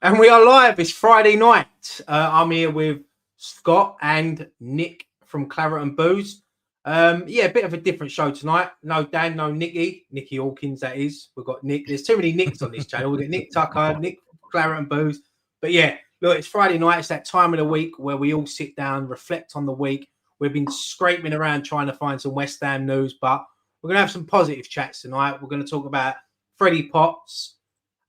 And we are live. It's Friday night. I'm here with Scott and Nick from Claret and Booze. A bit of a different show tonight. No Dan, no Nicky Hawkins, that is. We've got Nick. There's too many Nicks on this channel. We've got Nick Tucker, Nick from Claret and Booze. But yeah, look, it's Friday night. It's that time of the week where we all sit down, reflect on the week. We've been scraping around trying to find some West Ham news, but we're going to have some positive chats tonight. We're going to talk about Freddie Potts.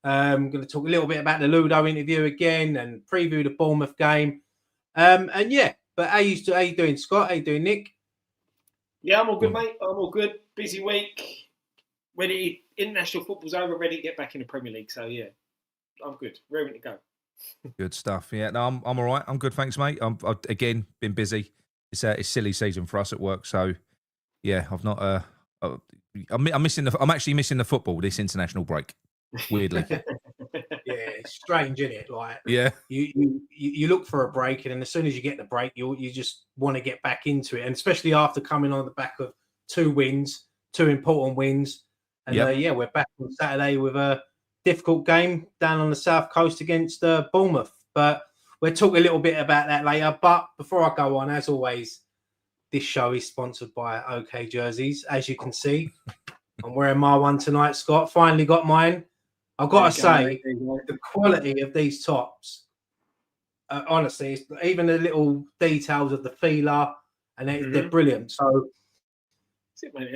I'm going to talk a little bit about the Ludo interview again and preview the Bournemouth game. But how you doing, Scott? How you doing, Nick? Yeah, I'm all good, mate. I'm all good. Busy week. Ready. International football's over. Ready to get back in the Premier League. So yeah, I'm good. Ready to go. Good stuff. Yeah, no, I'm all right. I'm good, thanks, mate. I've again been busy. It's silly season for us at work, so yeah, I've not. I'm missing the. I'm actually missing the football this international break. Weirdly. Yeah, it's strange, isn't it? Like, yeah, you look for a break, and then as soon as you get the break, you just want to get back into it, and especially after coming on the back of two important wins, and we're back on Saturday with a difficult game down on the south coast against Bournemouth. But we'll talk a little bit about that later. But before I go on, as always, this show is sponsored by OK Jerseys. As you can see, I'm wearing my one tonight, Scott. Finally got mine. I've got to say, the quality of these tops, honestly, even the little details of the feeler, and they're brilliant. So,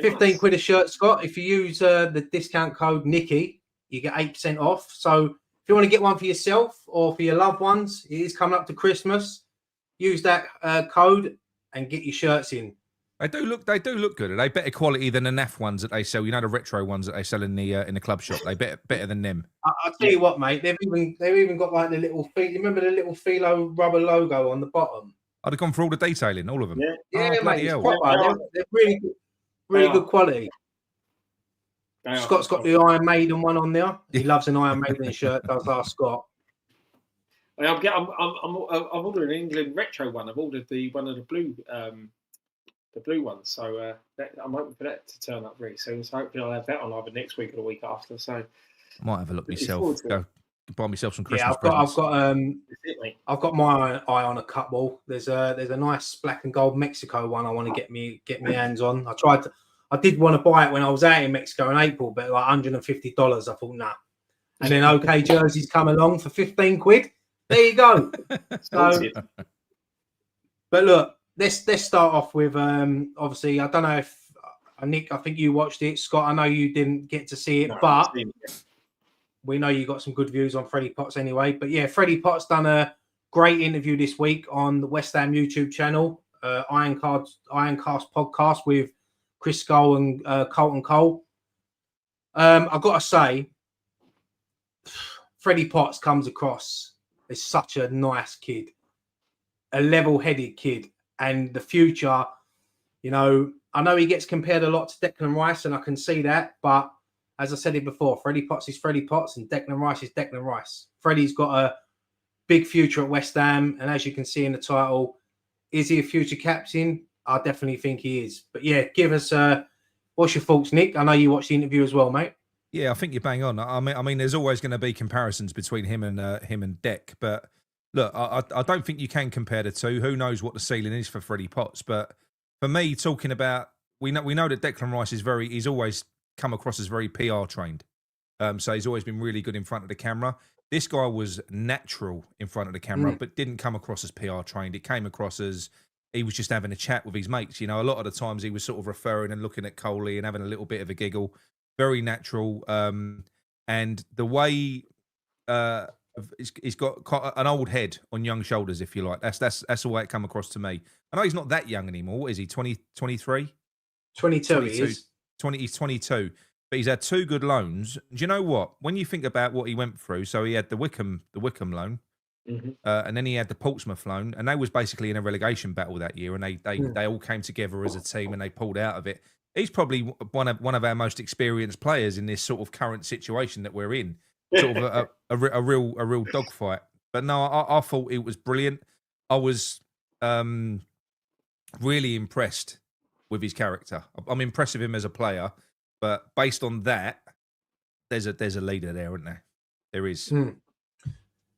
15 quid a shirt, Scott. If you use the discount code Nicky, you get 8% off. So, if you want to get one for yourself or for your loved ones, it is coming up to Christmas. Use that code and get your shirts in. They do look good. Are they better quality than the NAF ones that they sell? You know, the retro ones that they sell in the club shop. They better than them. I'll tell you what, mate. They've even got like the little feet. You remember the little philo rubber logo on the bottom? I'd have gone for all the detailing, all of them. Yeah, mate. It's quite right. They're really good quality. Scott's got the Iron Maiden one on there. He loves an Iron Maiden shirt. Does our Scott? I'm ordering an England retro one. I've ordered one of the blue. The blue ones, so I'm hoping for that to turn up very soon. So hopefully I'll have that on either next week or the week after. So might have a look myself. Go buy myself some Christmas presents. I've got my eye on a couple. There's a nice black and gold Mexico one I want to get me hands on. I did want to buy it when I was out in Mexico in April, but like $150. I thought nah. And then OK Jerseys come along for 15 quid. There you go. So, but look. Let's start off with obviously I don't know if Nick, I think you watched it. Scott, I know you didn't get to see it, but we know you got some good views on Freddie Potts anyway. But yeah, Freddie Potts done a great interview this week on the West Ham YouTube channel, Ironcast podcast with Chris Skull and Colton Cole. I've got to say, Freddie Potts comes across as such a nice kid, a level-headed kid. And the future, you know, I know he gets compared a lot to Declan Rice, and I can see that. But as I said it before, Freddie Potts is Freddie Potts, and Declan Rice is Declan Rice. Freddie's got a big future at West Ham, and as you can see in the title, is he a future captain? I definitely think he is. But yeah, give us what's your thoughts, Nick? I know you watched the interview as well, mate. Yeah, I think you're bang on. I mean, there's always going to be comparisons between him and Dec, but. Look, I don't think you can compare the two. Who knows what the ceiling is for Freddie Potts? But for me, talking about we know that Declan Rice he's always come across as very PR trained. So he's always been really good in front of the camera. This guy was natural in front of the camera, but didn't come across as PR trained. It came across as he was just having a chat with his mates. You know, a lot of the times he was sort of referring and looking at Coley and having a little bit of a giggle. Very natural. And the way he's got an old head on young shoulders, if you like. That's the way it come across to me. I know he's not that young anymore. What is he, 23? 22 he is. He's 22. But he's had two good loans. Do you know what? When you think about what he went through, so he had the Wickham loan, and then he had the Portsmouth loan, and they was basically in a relegation battle that year, and they all came together as a team and they pulled out of it. He's probably one of our most experienced players in this sort of current situation that we're in. Sort of a real dogfight. But no, I thought it was brilliant. I was really impressed with his character. I'm impressed with him as a player, but based on that, there's a leader there, isn't there? There is.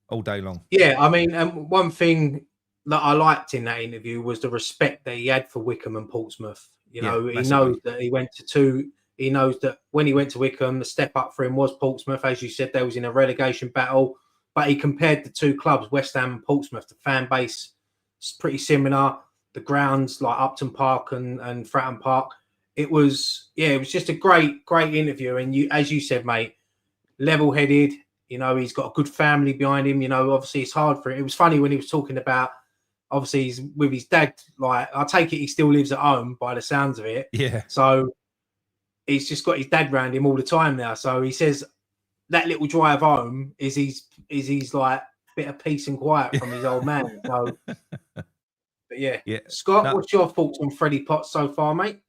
all day long. Yeah, I mean, one thing that I liked in that interview was the respect that he had for Wickham and Portsmouth. You know, he knows that he went to two. He knows that when he went to Wickham, the step up for him was Portsmouth. As you said, they was in a relegation battle. But he compared the two clubs, West Ham and Portsmouth. The fan base is pretty similar. The grounds like Upton Park and Fratton Park. It was just a great interview. And as you said, mate, level-headed. You know, he's got a good family behind him. You know, obviously it's hard for him. It was funny when he was talking about, obviously he's with his dad. Like, I take it he still lives at home by the sounds of it. Yeah. So he's just got his dad around him all the time now. So he says that little drive home is his like bit of peace and quiet from his old man. So, but yeah. Scott, what's your thoughts on Freddie Potts so far, mate?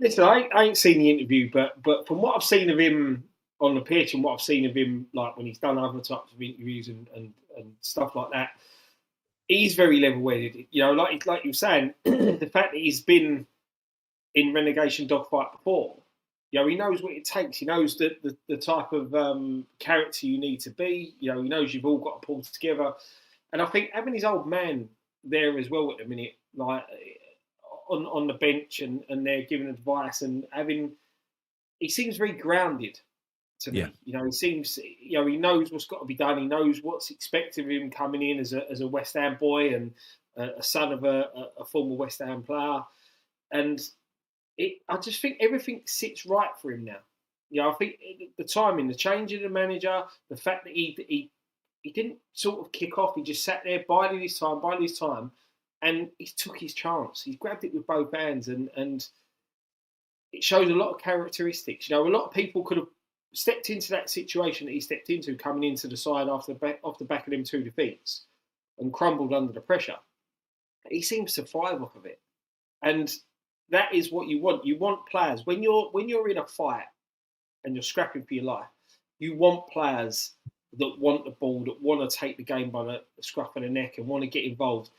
Listen, I ain't seen the interview, but from what I've seen of him on the pitch and what I've seen of him, like when he's done other types of interviews and stuff like that, he's very level-headed. You know, like you were saying, the fact that he's been in relegation dogfight before, you know, he knows what it takes. He knows the type of character you need to be. You know, he knows you've all got to pull together. And I think having his old man there as well at the minute, like on the bench and they're giving advice and he seems very grounded to me. You know, he seems, you know, he knows what's got to be done. He knows what's expected of him coming in as a West Ham boy and a son of a former West Ham player. And I just think everything sits right for him now. You know, I think the timing, the change of the manager, the fact that he didn't sort of kick off. He just sat there, biding his time, and he took his chance. He grabbed it with both hands, and it shows a lot of characteristics. You know, a lot of people could have stepped into that situation that he stepped into, coming into the side off the back of them two defeats, and crumbled under the pressure. He seems to thrive off of it, and that is what you want. You want players when you're in a fight and you're scrapping for your life. You want players that want the ball, that want to take the game by the scruff of the neck and want to get involved.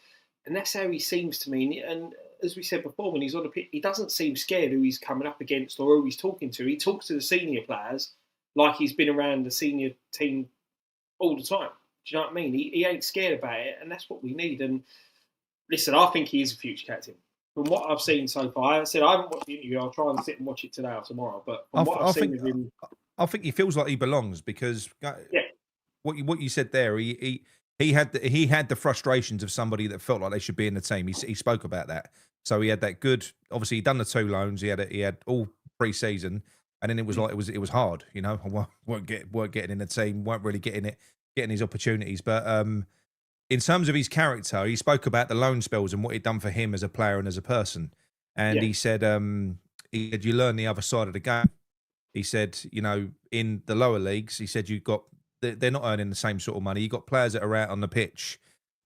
And that's how he seems to me. And as we said before, when he's on the pitch, he doesn't seem scared who he's coming up against or who he's talking to. He talks to the senior players like he's been around the senior team all the time. Do you know what I mean? He ain't scared about it, and that's what we need. And listen, I think he is a future captain. From what I've seen so far, I said I haven't watched the interview. I'll try and sit and watch it today or tomorrow. But from what I've seen of him, I think he feels like he belongs because what you said there, he had the frustrations of somebody that felt like they should be in the team. He spoke about that. So he had that good. Obviously, he'd done the 2 loans. He had all pre-season, and then it was like it was hard. You know, weren't getting in the team, weren't really getting his opportunities. But in terms of his character, he spoke about the loan spells and what he'd done for him as a player and as a person. And he said, you learn the other side of the game. He said, you know, in the lower leagues, he said they're not earning the same sort of money. You got players that are out on the pitch.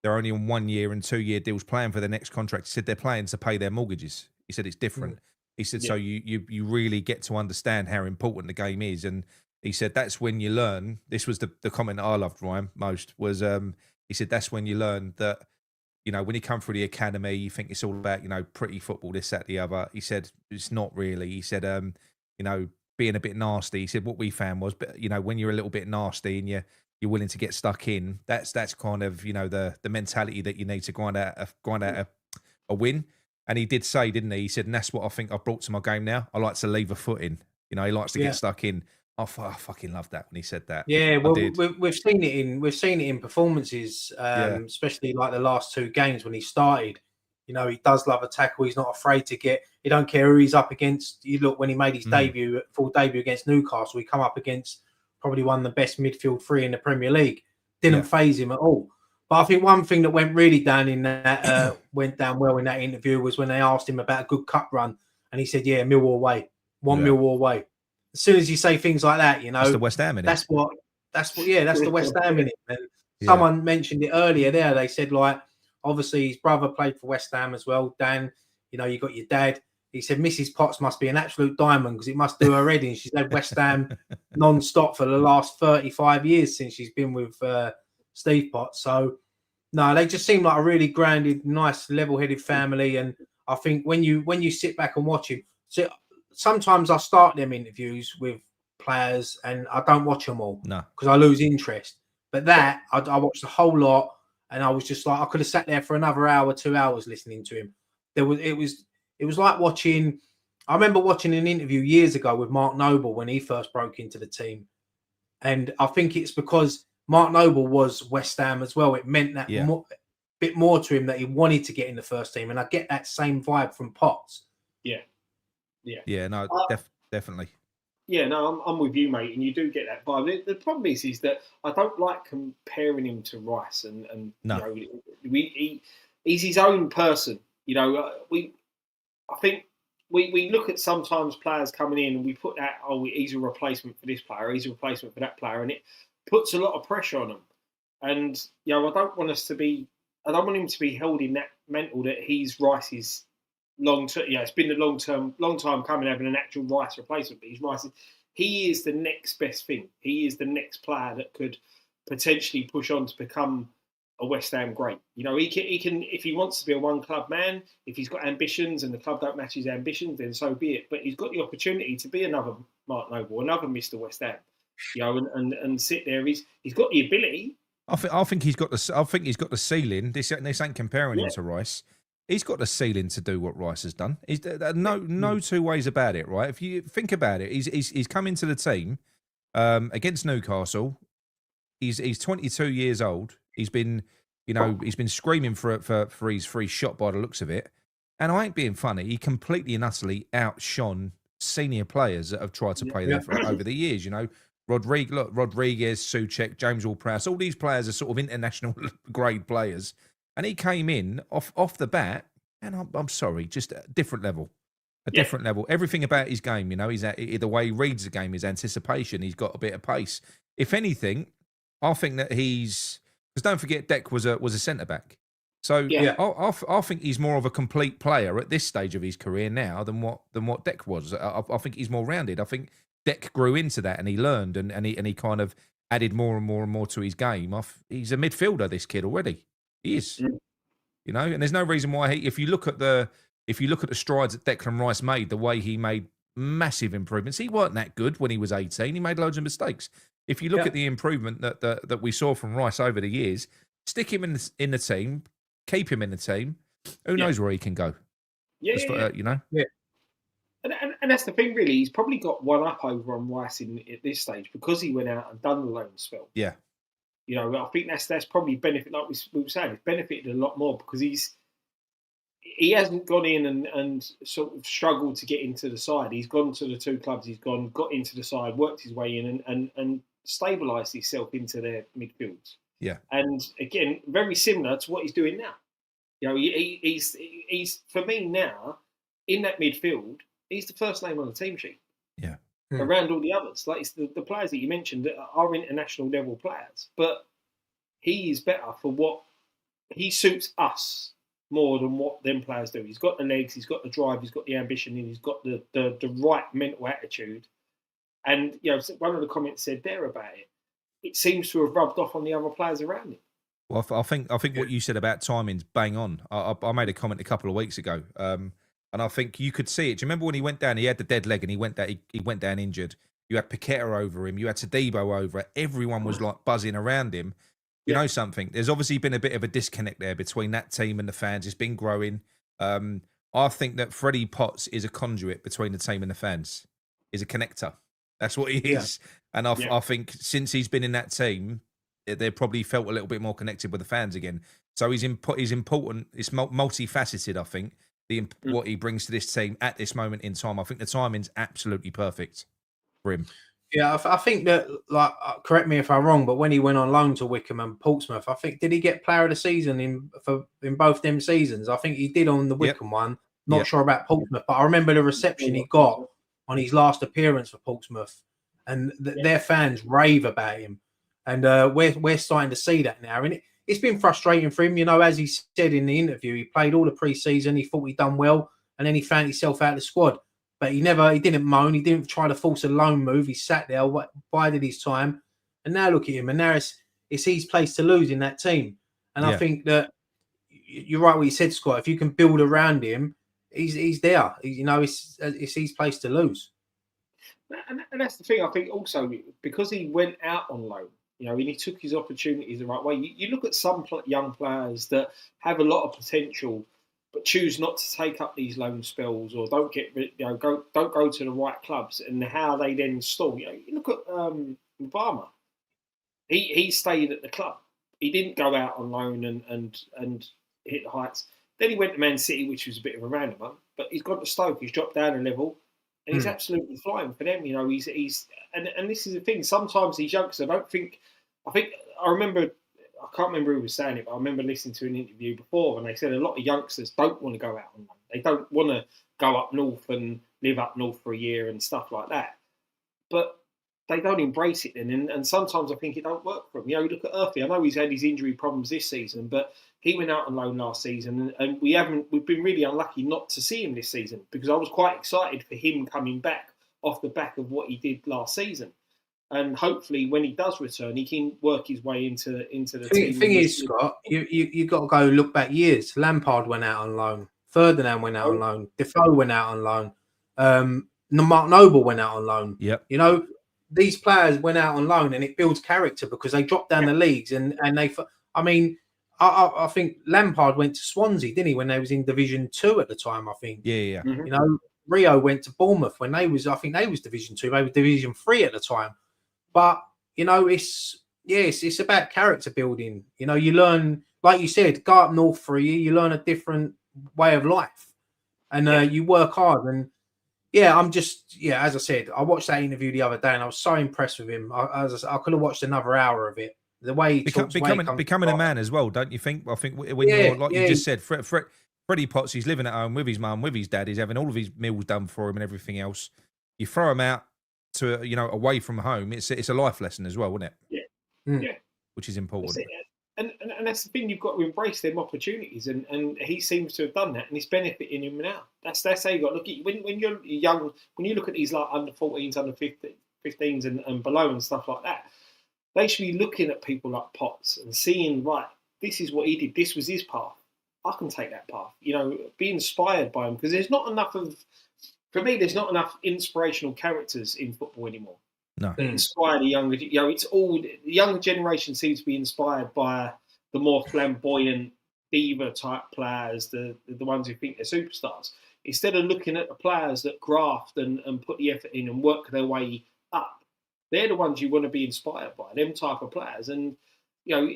They're only on 1 year and 2 year deals playing for their next contract. He said they're playing to pay their mortgages. He said it's different. He said, so you really get to understand how important the game is. And he said, that's when you learn. This was the comment that I loved, Ryan, most was, he said, that's when you learn that, you know, when you come through the academy, you think it's all about, you know, pretty football, this, that, the other. He said, it's not really. He said, you know, being a bit nasty. He said, what we found was, you know, when you're a little bit nasty and you're willing to get stuck in, that's kind of, you know, the mentality that you need to grind out a win. And he did say, didn't he? He said, and that's what I think I've brought to my game now. I like to leave a foot in. You know, he likes to get stuck in. I fucking love that when he said that. Yeah, well, we've seen it in performances, especially like the last 2 games when he started. You know, he does love a tackle. He's not afraid to get. He don't care who he's up against. You look when he made his full debut against Newcastle. He come up against probably one of the best midfield 3 in the Premier League. Didn't faze him at all. But I think one thing that went really down in that went down well in that interview was when they asked him about a good cup run, and he said, "Yeah, Millwall way, Millwall way." As soon as you say things like that, you know, that's the West Ham in it. That's the West Ham in it. And someone mentioned it earlier there. They said, like, obviously his brother played for West Ham as well. Dan, you know, you got your dad. He said, Mrs. Potts must be an absolute diamond because it must do her head in. She's had West Ham non-stop for the last 35 years since she's been with Steve Potts. So, no, they just seem like a really grounded, nice, level-headed family. And I think when you sit back and watch him, so sometimes I start them interviews with players and I don't watch them all because I lose interest. But that I watched the whole lot, and I was just like, I could have sat there for another hour, 2 hours listening to him. It was like watching. I remember watching an interview years ago with Mark Noble when he first broke into the team, and I think it's because Mark Noble was West Ham as well. It meant that bit more to him that he wanted to get in the first team, and I get that same vibe from Potts. Yeah. No, definitely. Yeah, no, I'm with you, mate, and you do get that vibe. The problem is that I don't like comparing him to Rice, and no. you know, he's his own person. You know, I think we look at sometimes players coming in and we put that, he's a replacement for this player, he's a replacement for that player, and it puts a lot of pressure on them. And you know, I don't want him to be held in that mental that he's Rice's long term. Yeah, it's been a long time coming having an actual Rice replacement, but he's Rice. He is the next best thing. He is the next player that could potentially push on to become a West Ham great. You know, he can if he wants to be a one club man, if he's got ambitions and the club don't match his ambitions, then so be it. But he's got the opportunity to be another Mark Noble, another Mr. West Ham. You know, and sit there. He's got the ability. I think he's got the ceiling. This ain't comparing him to Rice. He's got the ceiling to do what Rice has done. No two ways about it, right? If you think about it, he's come into the team against Newcastle. He's 22 years old. He's been screaming for his shot by the looks of it. And I ain't being funny. He completely and utterly outshone senior players that have tried to play there over the years. You know, Rodriguez, Souček, James Ward-Prowse, all these players are sort of international grade players. And he came in off the bat, and I'm sorry, just a different level. Different level. Everything about his game, you know, the way he reads the game, his anticipation, he's got a bit of pace. If anything, I think that because don't forget, Dec was a centre-back. So I think he's more of a complete player at this stage of his career now than what Dec was. I think he's more rounded. I think Dec grew into that and he learned and he kind of added more and more and more to his game. He's a midfielder, this kid already. He is, you know, and there's no reason why if you look at the strides that Declan Rice made, the way he made massive improvements. He weren't that good when he was 18. He made loads of mistakes. If you look at the improvement that we saw from Rice over the years, stick him in the team, keep him in the team. Who knows where he can go? You know. Yeah. And that's the thing, really. He's probably got one up over on Rice at this stage because he went out and done the loan spell. Yeah. You know, I think that's probably benefit. Like we were saying, it's benefited a lot more because he hasn't gone in and sort of struggled to get into the side. He's gone to the two clubs. He's got into the side, worked his way in, and stabilised himself into their midfields. Yeah. And again, very similar to what he's doing now. You know, he's for me now in that midfield. He's the first name on the team sheet. Yeah. Around all the others, like it's the players that you mentioned that are international level players, but he is better for what he suits us more than what them players do. He's got the legs, he's got the drive, he's got the ambition, and he's got the right mental attitude. And you know, one of the comments said there about it seems to have rubbed off on the other players around him. Well, I think what you said about timing's bang on. I made a comment a couple of weeks ago. And I think you could see it. Do you remember when he went down? He had the dead leg, and he went down injured. You had Paqueta over him. You had Tadibo over it. Everyone was like buzzing around him. You know something? There's obviously been a bit of a disconnect there between that team and the fans. It's been growing. I think that Freddie Potts is a conduit between the team and the fans. He's a connector. That's what he is. And I think since he's been in that team, they probably felt a little bit more connected with the fans again. So he's important. It's multifaceted, I think. What he brings to this team at this moment in time. I think the timing's absolutely perfect for him. Yeah, I think that, like, correct me if I'm wrong, but when he went on loan to Wickham and Portsmouth, I think, did he get player of the season in both them seasons? I think he did on the Wickham one. Not sure about Portsmouth, but I remember the reception he got on his last appearance for Portsmouth, and their fans rave about him. And we're starting to see that now. And it's been frustrating for him. You know, as he said in the interview, he played all the pre-season. He thought he'd done well, and then he found himself out of the squad. But he didn't moan. He didn't try to force a loan move. He sat there, bided his time. And now look at him. And now it's his place to lose in that team. And I think that you're right what you said, Scott. If you can build around him, he's there. It's his place to lose. And that's the thing. I think also because he went out on loan, You know, and he took his opportunities the right way. You look at some young players that have a lot of potential, but choose not to take up these loan spells or don't go to the right clubs, and how they then stall. You know, you look at Obama. He stayed at the club. He didn't go out on loan and hit the heights. Then he went to Man City, which was a bit of a random one. But he's gone to Stoke. He's dropped down a level, and he's absolutely flying for them. You know, he's and this is the thing. Sometimes these youngsters, I remember. I can't remember who was saying it, but I remember listening to an interview before, and they said a lot of youngsters don't want to go out on loan. They don't want to go up north and live up north for a year and stuff like that. But they don't embrace it then, and sometimes I think it don't work for them. You know, look at Earthy. I know he's had his injury problems this season, but he went out on loan last season, and we've been really unlucky not to see him this season, because I was quite excited for him coming back off the back of what he did last season. And hopefully, when he does return, he can work his way into the team. The thing is, Scott, you got to go look back years. Lampard went out on loan. Ferdinand went out on loan. Defoe went out on loan. Mark Noble went out on loan. Yep. You know, these players went out on loan, and it builds character because they dropped down the leagues. And they, I mean, I think Lampard went to Swansea, didn't he, when they was in Division 2 at the time? I think. Yeah. Mm-hmm. You know, Rio went to Bournemouth when they was, I think they was Division 2, maybe Division 3 at the time. But, you know, it's about character building. You know, you learn, like you said, go up north for a year, you learn a different way of life. And you work hard. And, as I said, I watched that interview the other day and I was so impressed with him. I could have watched another hour of it. The way he talks, becoming a man as well, don't you think? I think when you're, like you just said, Freddie Potts, he's living at home with his mum, with his dad, he's having all of his meals done for him and everything else. You throw him out to, you know, away from home, it's a life lesson as well, isn't it? Yeah. Which is important. And that's the thing, you've got to embrace them opportunities, and he seems to have done that, and it's benefiting him now. That's how you got to look at when you're young, when you look at these like under 14s, under 15s and below and stuff like that, they should be looking at people like Potts and seeing, right, this is what he did, this was his path. I can take that path. You know, be inspired by him, because there's not enough inspirational characters in football anymore. No. That inspire the younger. You know, it's all the younger generation seems to be inspired by the more flamboyant diva type players, the ones who think they're superstars, instead of looking at the players that graft and put the effort in and work their way up. They're the ones you want to be inspired by, them type of players. And, you know,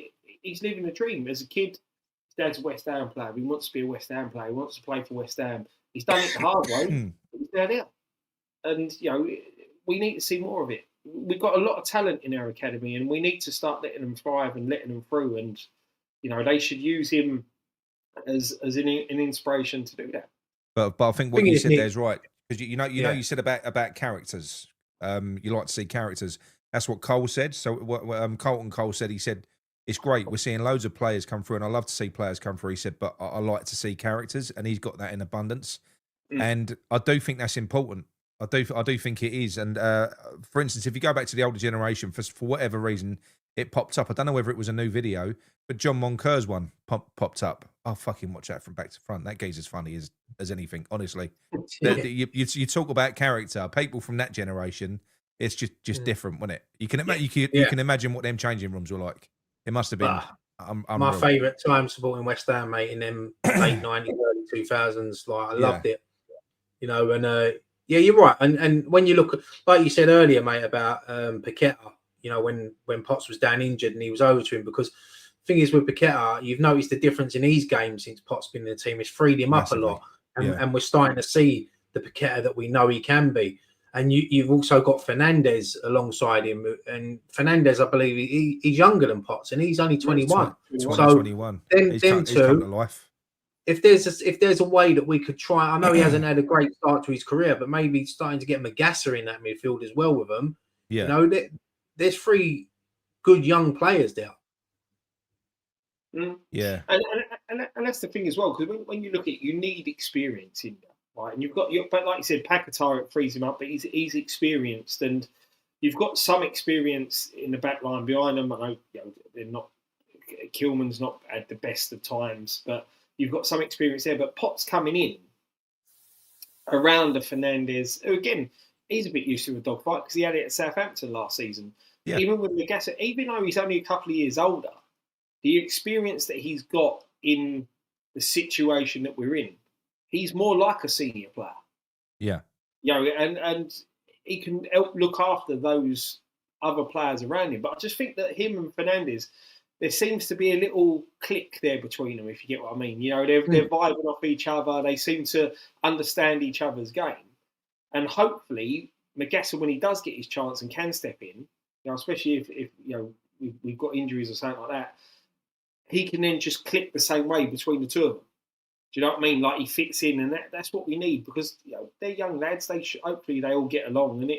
he's living a dream. As a kid, his dad's a West Ham player. He wants to be a West Ham player. He wants to play for West Ham. He's done it the hard way. He's down there. And, you know, we need to see more of it. We've got a lot of talent in our academy, and we need to start letting them thrive and letting them through. And, you know, they should use him as an inspiration to do that. But I think what you said there is right, because you said about characters. You like to see characters. That's what Cole said. So what Colton Cole said, he said, it's great. We're seeing loads of players come through, and I love to see players come through. He said, but I like to see characters, and he's got that in abundance. And I do think that's important. I do think it is. And for instance, if you go back to the older generation, for whatever reason, it popped up. I don't know whether it was a new video, but John Moncur's one popped up. I'll fucking watch that from back to front. That geezer's funny as anything, honestly. You talk about character. People from that generation, it's just different, wasn't it? You can imagine what them changing rooms were like. It must have been. My favourite time supporting West Ham, mate, in them late 90s, early 2000s. Like, I loved it. You know, and you're right. And when you look, like you said earlier, mate, about Paqueta, you know, when Potts was down injured and he was over to him, because the thing is with Paqueta, you've noticed the difference in his game since Potts been in the team. It's freed him up a lot. And we're starting to see the Paqueta that we know he can be. And you've also got Fernandez alongside him. And Fernandez, I believe, he's younger than Potts, and he's only 21. So 21. Them two, if there's a way that we could try, I know he hasn't had a great start to his career, but maybe starting to get Magassa in that midfield as well with them. Yeah. You know, there's 3 good young players there. Yeah. And that's the thing as well, because when you look at it, you need experience in there, right? And but like you said, Paqueta frees him up, but he's experienced, and you've got some experience in the back line behind them. I know, you know, they're not, Kilman's not at the best of times, but you've got some experience there. But Potts coming in around the Fernandez, who again, he's a bit used to a dogfight because he had it at Southampton last season. even with Magassa, even though he's only a couple of years older, the experience that he's got in the situation that we're in, he's more like a senior player. Yeah. And he can help look after those other players around him. But I just think that him and Fernandez, there seems to be a little click there between them, if you get what I mean. They're vibing off each other. They seem to understand each other's game. And hopefully, Magassa, when he does get his chance and can step in, especially if we've got injuries or something like that, he can then just click the same way between the two of them. Do you know what I mean? Like he fits in, and that's what we need because they're young lads. Hopefully they all get along, and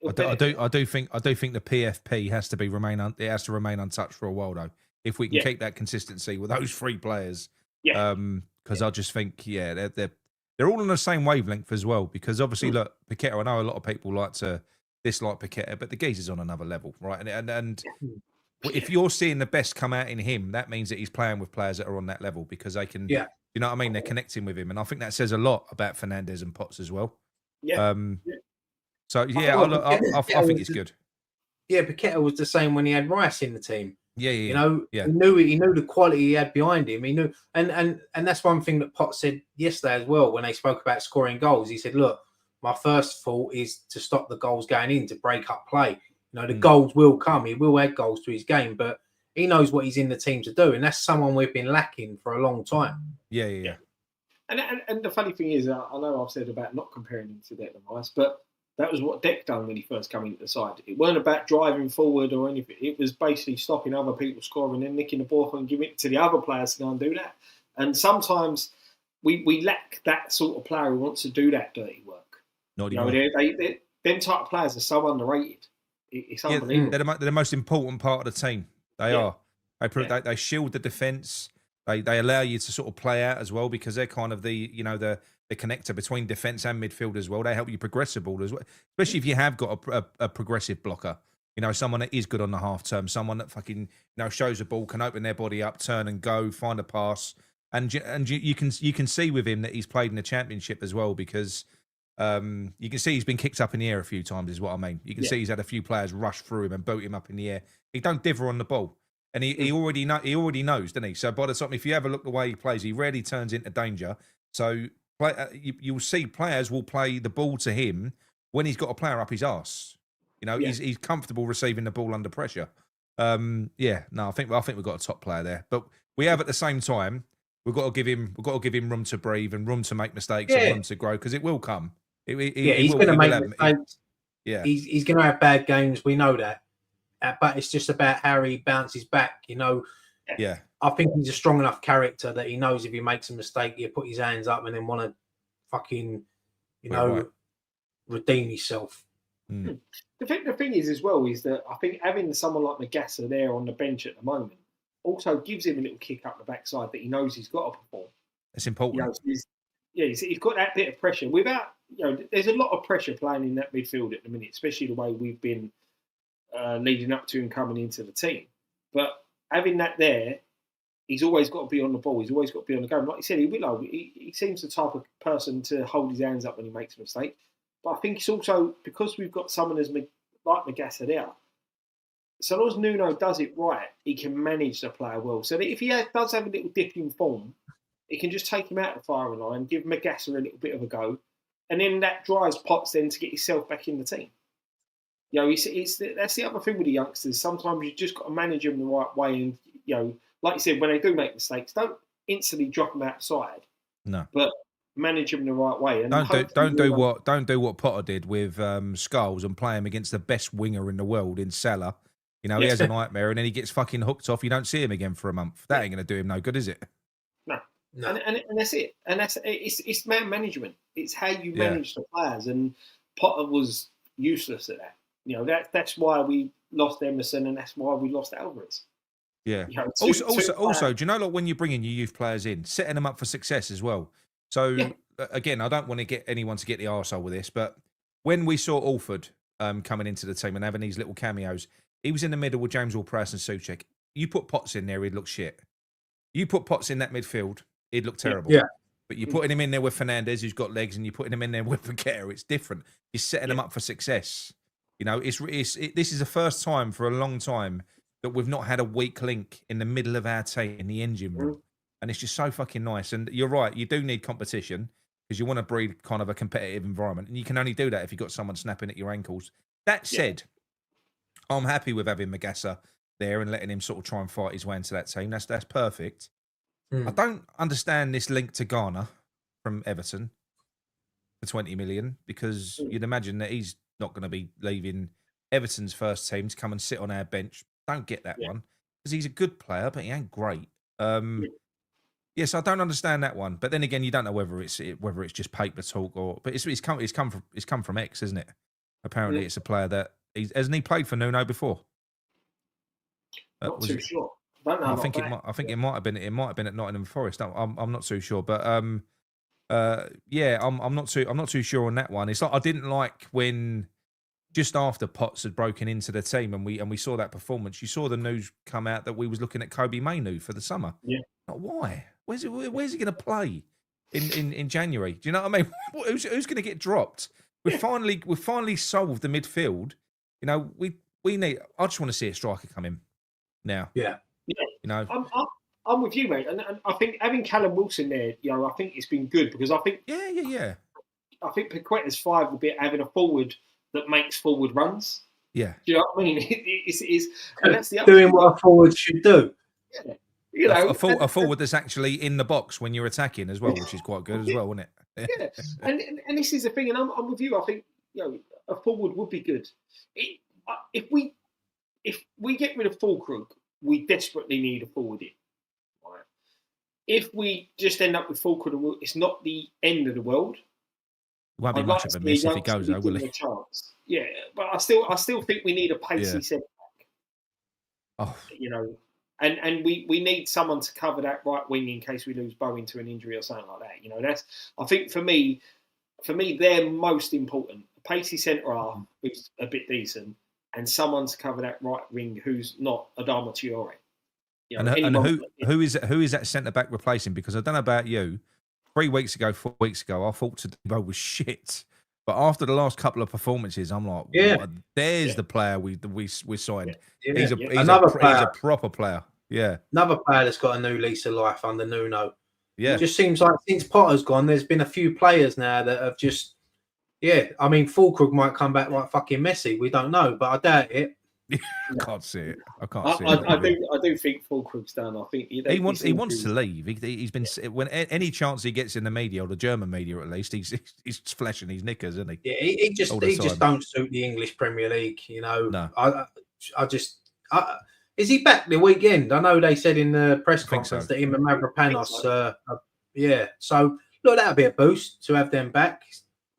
I do think the PFP has to remain untouched for a while though. If we can keep that consistency with those three players, because I just think they're all on the same wavelength as well. Because obviously, look, Paqueta. I know a lot of people like to dislike Paqueta, but the geezer's on another level, right? And if you're seeing the best come out in him, that means that he's playing with players that are on that level because they can. Yeah. You know what I mean? They're connecting with him, and I think that says a lot about Fernandez and Potts as well. Yeah. So I think it's good. Yeah, Paqueta was the same when he had Rice in the team. Yeah. He knew the quality he had behind him. He knew, and that's one thing that Potts said yesterday as well when they spoke about scoring goals. He said, "Look, my first thought is to stop the goals going in, to break up play. The goals will come. He will add goals to his game, but he knows what he's in the team to do, and that's someone we've been lacking for a long time." Yeah. And the funny thing is, I know I've said about not comparing him to Declan Rice, but that was what Deck done when he first came into the side. It weren't about driving forward or anything. It was basically stopping other people scoring and nicking the ball and giving it to the other players to go and do that. And sometimes we lack that sort of player who wants to do that dirty work. Not even. Them type of players are so underrated. It's unbelievable. They're the most important part of the team. They are. They shield the defence. They allow you to sort of play out as well because they're kind of the connector between defence and midfield as well. They help you progress the ball as well, especially if you have got a progressive blocker. Someone that is good on the half term, someone that fucking shows the ball, can open their body up, turn and go, find a pass, and you can see with him that he's played in the Championship as well because you can see he's been kicked up in the air a few times. Is what I mean. You can see he's had a few players rush through him and boot him up in the air. He don't dither on the ball. And he already knows, doesn't he? So by the time, if you ever look the way he plays, he rarely turns into danger. So you'll see players will play the ball to him when he's got a player up his arse. He's comfortable receiving the ball under pressure. I think we've got a top player there. But we have at the same time, we've got to give him room to breathe and room to make mistakes and room to grow because it will come. He's going to make mistakes. Yeah, he's going to have bad games. We know that. But it's just about how he bounces back, Yeah. I think he's a strong enough character that he knows if he makes a mistake, he'll put his hands up and then want to fucking, redeem himself. The thing is as well is that I think having someone like Magassa there on the bench at the moment also gives him a little kick up the backside that he knows he's got to perform. It's important. He's got that bit of pressure. Without, there's a lot of pressure playing in that midfield at the minute, especially the way we've been leading up to him coming into the team. But having that there, he's always got to be on the ball. He's always got to be on the go. Like you said, he seems the type of person to hold his hands up when he makes a mistake. But I think it's also because we've got someone like Magassa there. So long as Nuno does it right, he can manage the player well. So that if he does have a little dip in form, he can just take him out of the firing line, give Magassa a little bit of a go, and then that drives Potts then to get himself back in the team. That's the other thing with the youngsters. Sometimes you just got to manage them the right way, and like you said, when they do make mistakes, don't instantly drop them outside. No, but manage them the right way. And don't do what Potter did with Skulls and play him against the best winger in the world in Salah. He has a nightmare, and then he gets fucking hooked off. You don't see him again for a month. That ain't going to do him no good, is it? No. And that's it. And it's man management. It's how you manage the players. And Potter was useless at that. That's why we lost Emerson, and that's why we lost Alvarez. Yeah. Also, do you know, when you bring in your youth players in, setting them up for success as well. So again, I don't want to get anyone to get the arsehole with this, but when we saw Alford coming into the team and having these little cameos, he was in the middle with James Ward-Prowse and Souček. You put Potts in there, he'd look shit. You put Potts in that midfield, he'd look terrible. Yeah. But you're putting him in there with Fernandez, who's got legs, and you're putting him in there with Paqueta. It's different. You're setting them up for success. You know, this is the first time for a long time that we've not had a weak link in the middle of our team in the engine room, and it's just so fucking nice. And you're right, you do need competition because you want to breed kind of a competitive environment, and you can only do that if you've got someone snapping at your ankles. That said, I'm happy with having Magassa there and letting him sort of try and fight his way into that team. That's perfect. I don't understand this link to Ghana from Everton for 20 million because you'd imagine that he's not going to be leaving Everton's first team to come and sit on our bench. Don't get that one because he's a good player, but he ain't great. Yes, I don't understand that one. But then again, you don't know whether it's just paper talk or. But it's come from X, isn't it? Apparently, it's a player that hasn't he played for Nuno before? Not too sure. I think it might have been at Nottingham Forest. I'm not too sure, but I'm not too sure on that one. It's like I didn't like when just after Potts had broken into the team and we saw that performance. You saw the news come out that we was looking at Kobe Mainoo for the summer. Yeah, like, why? Where's he going to play in January? Do you know what I mean? Who's going to get dropped? We've finally solved the midfield. You know, we need. I just want to see a striker come in now. Yeah. You know, I'm with you, mate, and I think having Callum Wilson there, you know, I think it's been good because I think I think Paqueta's 5 will be having a forward that makes forward runs. Yeah, do you know what I mean? It is, and that's the doing what a forward should do. Yeah. You know, a forward that's actually in the box when you're attacking as well, which is quite good as well, isn't it? Yeah, and this is the thing, and I'm with you. I think, you know, a forward would be good. If we get rid of Fulkrug, we desperately need a forward in. Right? If we just end up with Fulkrug, it's not the end of the world. It won't be much of a miss if he goes, though, will he? A chance. Yeah, but I still think we need a pacey centre back. Oh, you know. And we need someone to cover that right wing in case we lose Bowen to an injury or something like that. You know, I think for me they're most important. A pacey centre half who's a bit decent, and someone to cover that right wing who's not Adama Traore. You know, and who is that centre back replacing? Because I don't know about you, 4 weeks ago, I thought Tadibo was shit. But after the last couple of performances, I'm like, there's the player we signed. Yeah. He's a proper player. Yeah. Another player that's got a new lease of life under Nuno. Yeah. It just seems like since Potter's gone, there's been a few players now that have just, I mean, Fulkrug might come back like fucking Messi. We don't know, but I doubt it. I can't see it. I do think Fulkrug's done. I think he wants to leave. He's been when any chance he gets in the media or the German media at least, he's flashing his knickers, isn't he? Yeah, he just don't suit the English Premier League. You know, no. Is he back the weekend? I know they said in the press conference that him and Mavropanos. So look, that'll be a boost to have them back.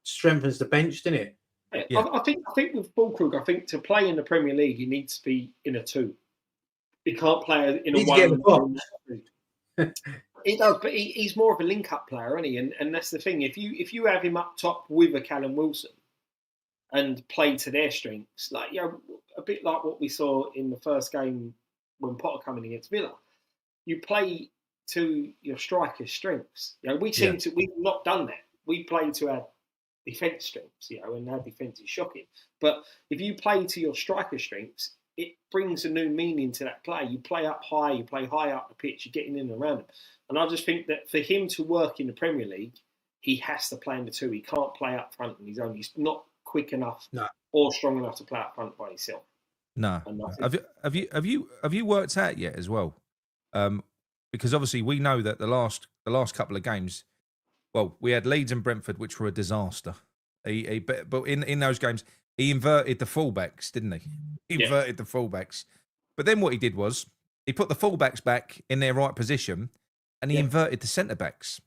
Strengthens the bench, doesn't it? Yeah. I think with Fulkrug, I think to play in the Premier League, he needs to be in a 2. He can't play in a 1. He does, but he's more of a link-up player, isn't he? And that's the thing. If you have him up top with a Callum Wilson and play to their strengths, like a bit like what we saw in the first game when Potter coming against Villa, you play to your striker's strengths. You know, we've not done that. We play to our defence strengths, you know, and our defence is shocking. But if you play to your striker strengths, it brings a new meaning to that play. You play up high, you play high up the pitch, you're getting in and around them. And I just think that for him to work in the Premier League, he has to play in the 2. He can't play up front on his own. He's not quick enough or strong enough to play up front by himself. No. Have you worked out yet as well? Because obviously we know that the last couple of games. Well, we had Leeds and Brentford, which were a disaster. But in those games, he inverted the fullbacks, didn't he? He inverted the fullbacks. But then what he did was he put the fullbacks back in their right position and he inverted the centre-backs.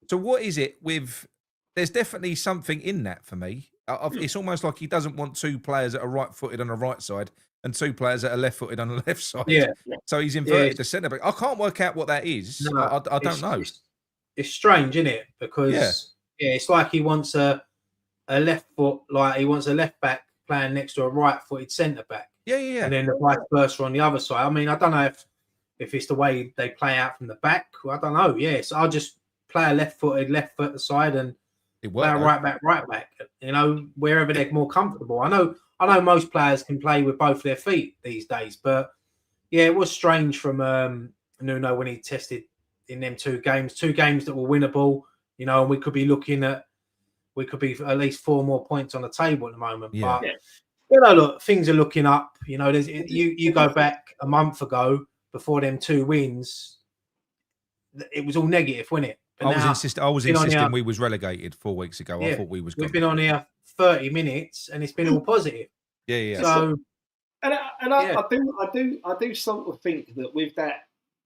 So what is it with... There's definitely something in that for me. It's almost like he doesn't want 2 players that are right-footed on the right side and 2 players that are left-footed on the left side. Yeah. So he's inverted the centre-back. I can't work out what that is. No, I don't know. It's strange, isn't it? Because it's like he wants a left foot, like he wants a left back playing next to a right-footed centre back. Yeah. And then the vice versa on the other side. I mean, I don't know if it's the way they play out from the back. I don't know. Yes, I'll just play a left-footed left foot side and play a right back. You know, wherever they're more comfortable. I know I know most players can play with both their feet these days, but yeah, it was strange from Nuno when he tested in them two games that were winnable, and we could be at least 4 more points on the table at the moment. Yeah. But look, things are looking up. You go back a month ago before them 2 wins, it was all negative, wasn't it? But I was insisting we was relegated 4 weeks ago. Yeah, I thought we was gone. We've been on here 30 minutes and it's been all positive. Yeah. So, I do sort of think that with that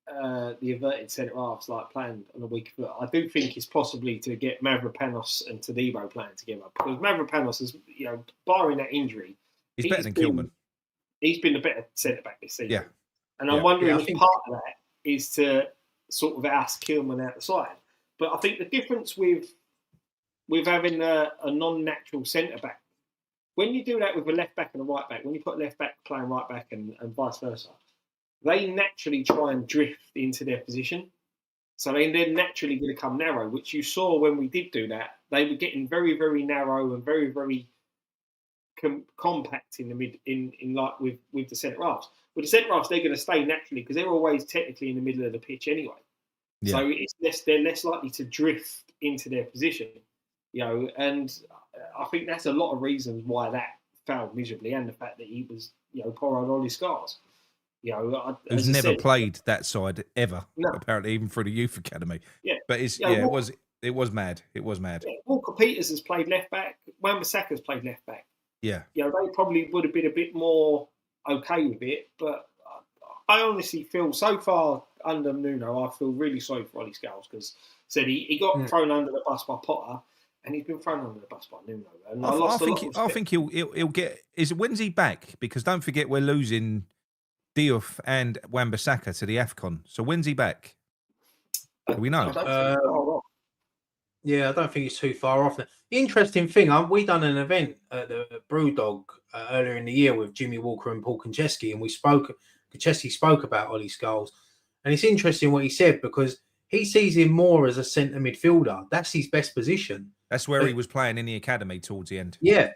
the inverted centre halves like planned on a week foot, I do think it's possibly to get Mavropanos and Todibo playing together, because Mavropanos is, barring that injury, he's better than Kilman. He's been the better centre back this season. Yeah. And I'm wondering if part of that is to sort of ask Kilman out the side. But I think the difference with having a non-natural centre back, when you do that with a left back and a right back, when you put left back playing right back and vice versa, they naturally try and drift into their position. So they're naturally going to come narrow, which you saw when we did do that. They were getting very, very narrow and very, very compact in the mid, in like with the centre halves. With the centre halves, they're going to stay naturally because they're always technically in the middle of the pitch anyway. Yeah. So they're less likely to drift into their position, and I think that's a lot of reasons why that failed miserably, and the fact that he was, poor old Ollie Scars. Who's never played that side ever, apparently, even through the youth academy. Yeah, but it was mad. It was mad. Yeah. Walker Peters has played left back. Wan-Bissaka's played left back. Yeah, they probably would have been a bit more okay with it. But I honestly feel so far under Nuno, I feel really sorry for Ollie Scales, because he got thrown under the bus by Potter. And he's been thrown under the bus by Nuno. And I think he'll get. When's he back? Because don't forget, we're losing Diouf and Wan-Bissaka to the AFCON. So when's he back? Do we know? I don't think it's too far off. The interesting thing, we done an event at the Brewdog earlier in the year with Jimmy Walker and Paul Konchesky, and Konchesky spoke about Ollie Scholes. And it's interesting what he said, because he sees him more as a centre midfielder. That's his best position. That's where he was playing in the academy towards the end. Yeah.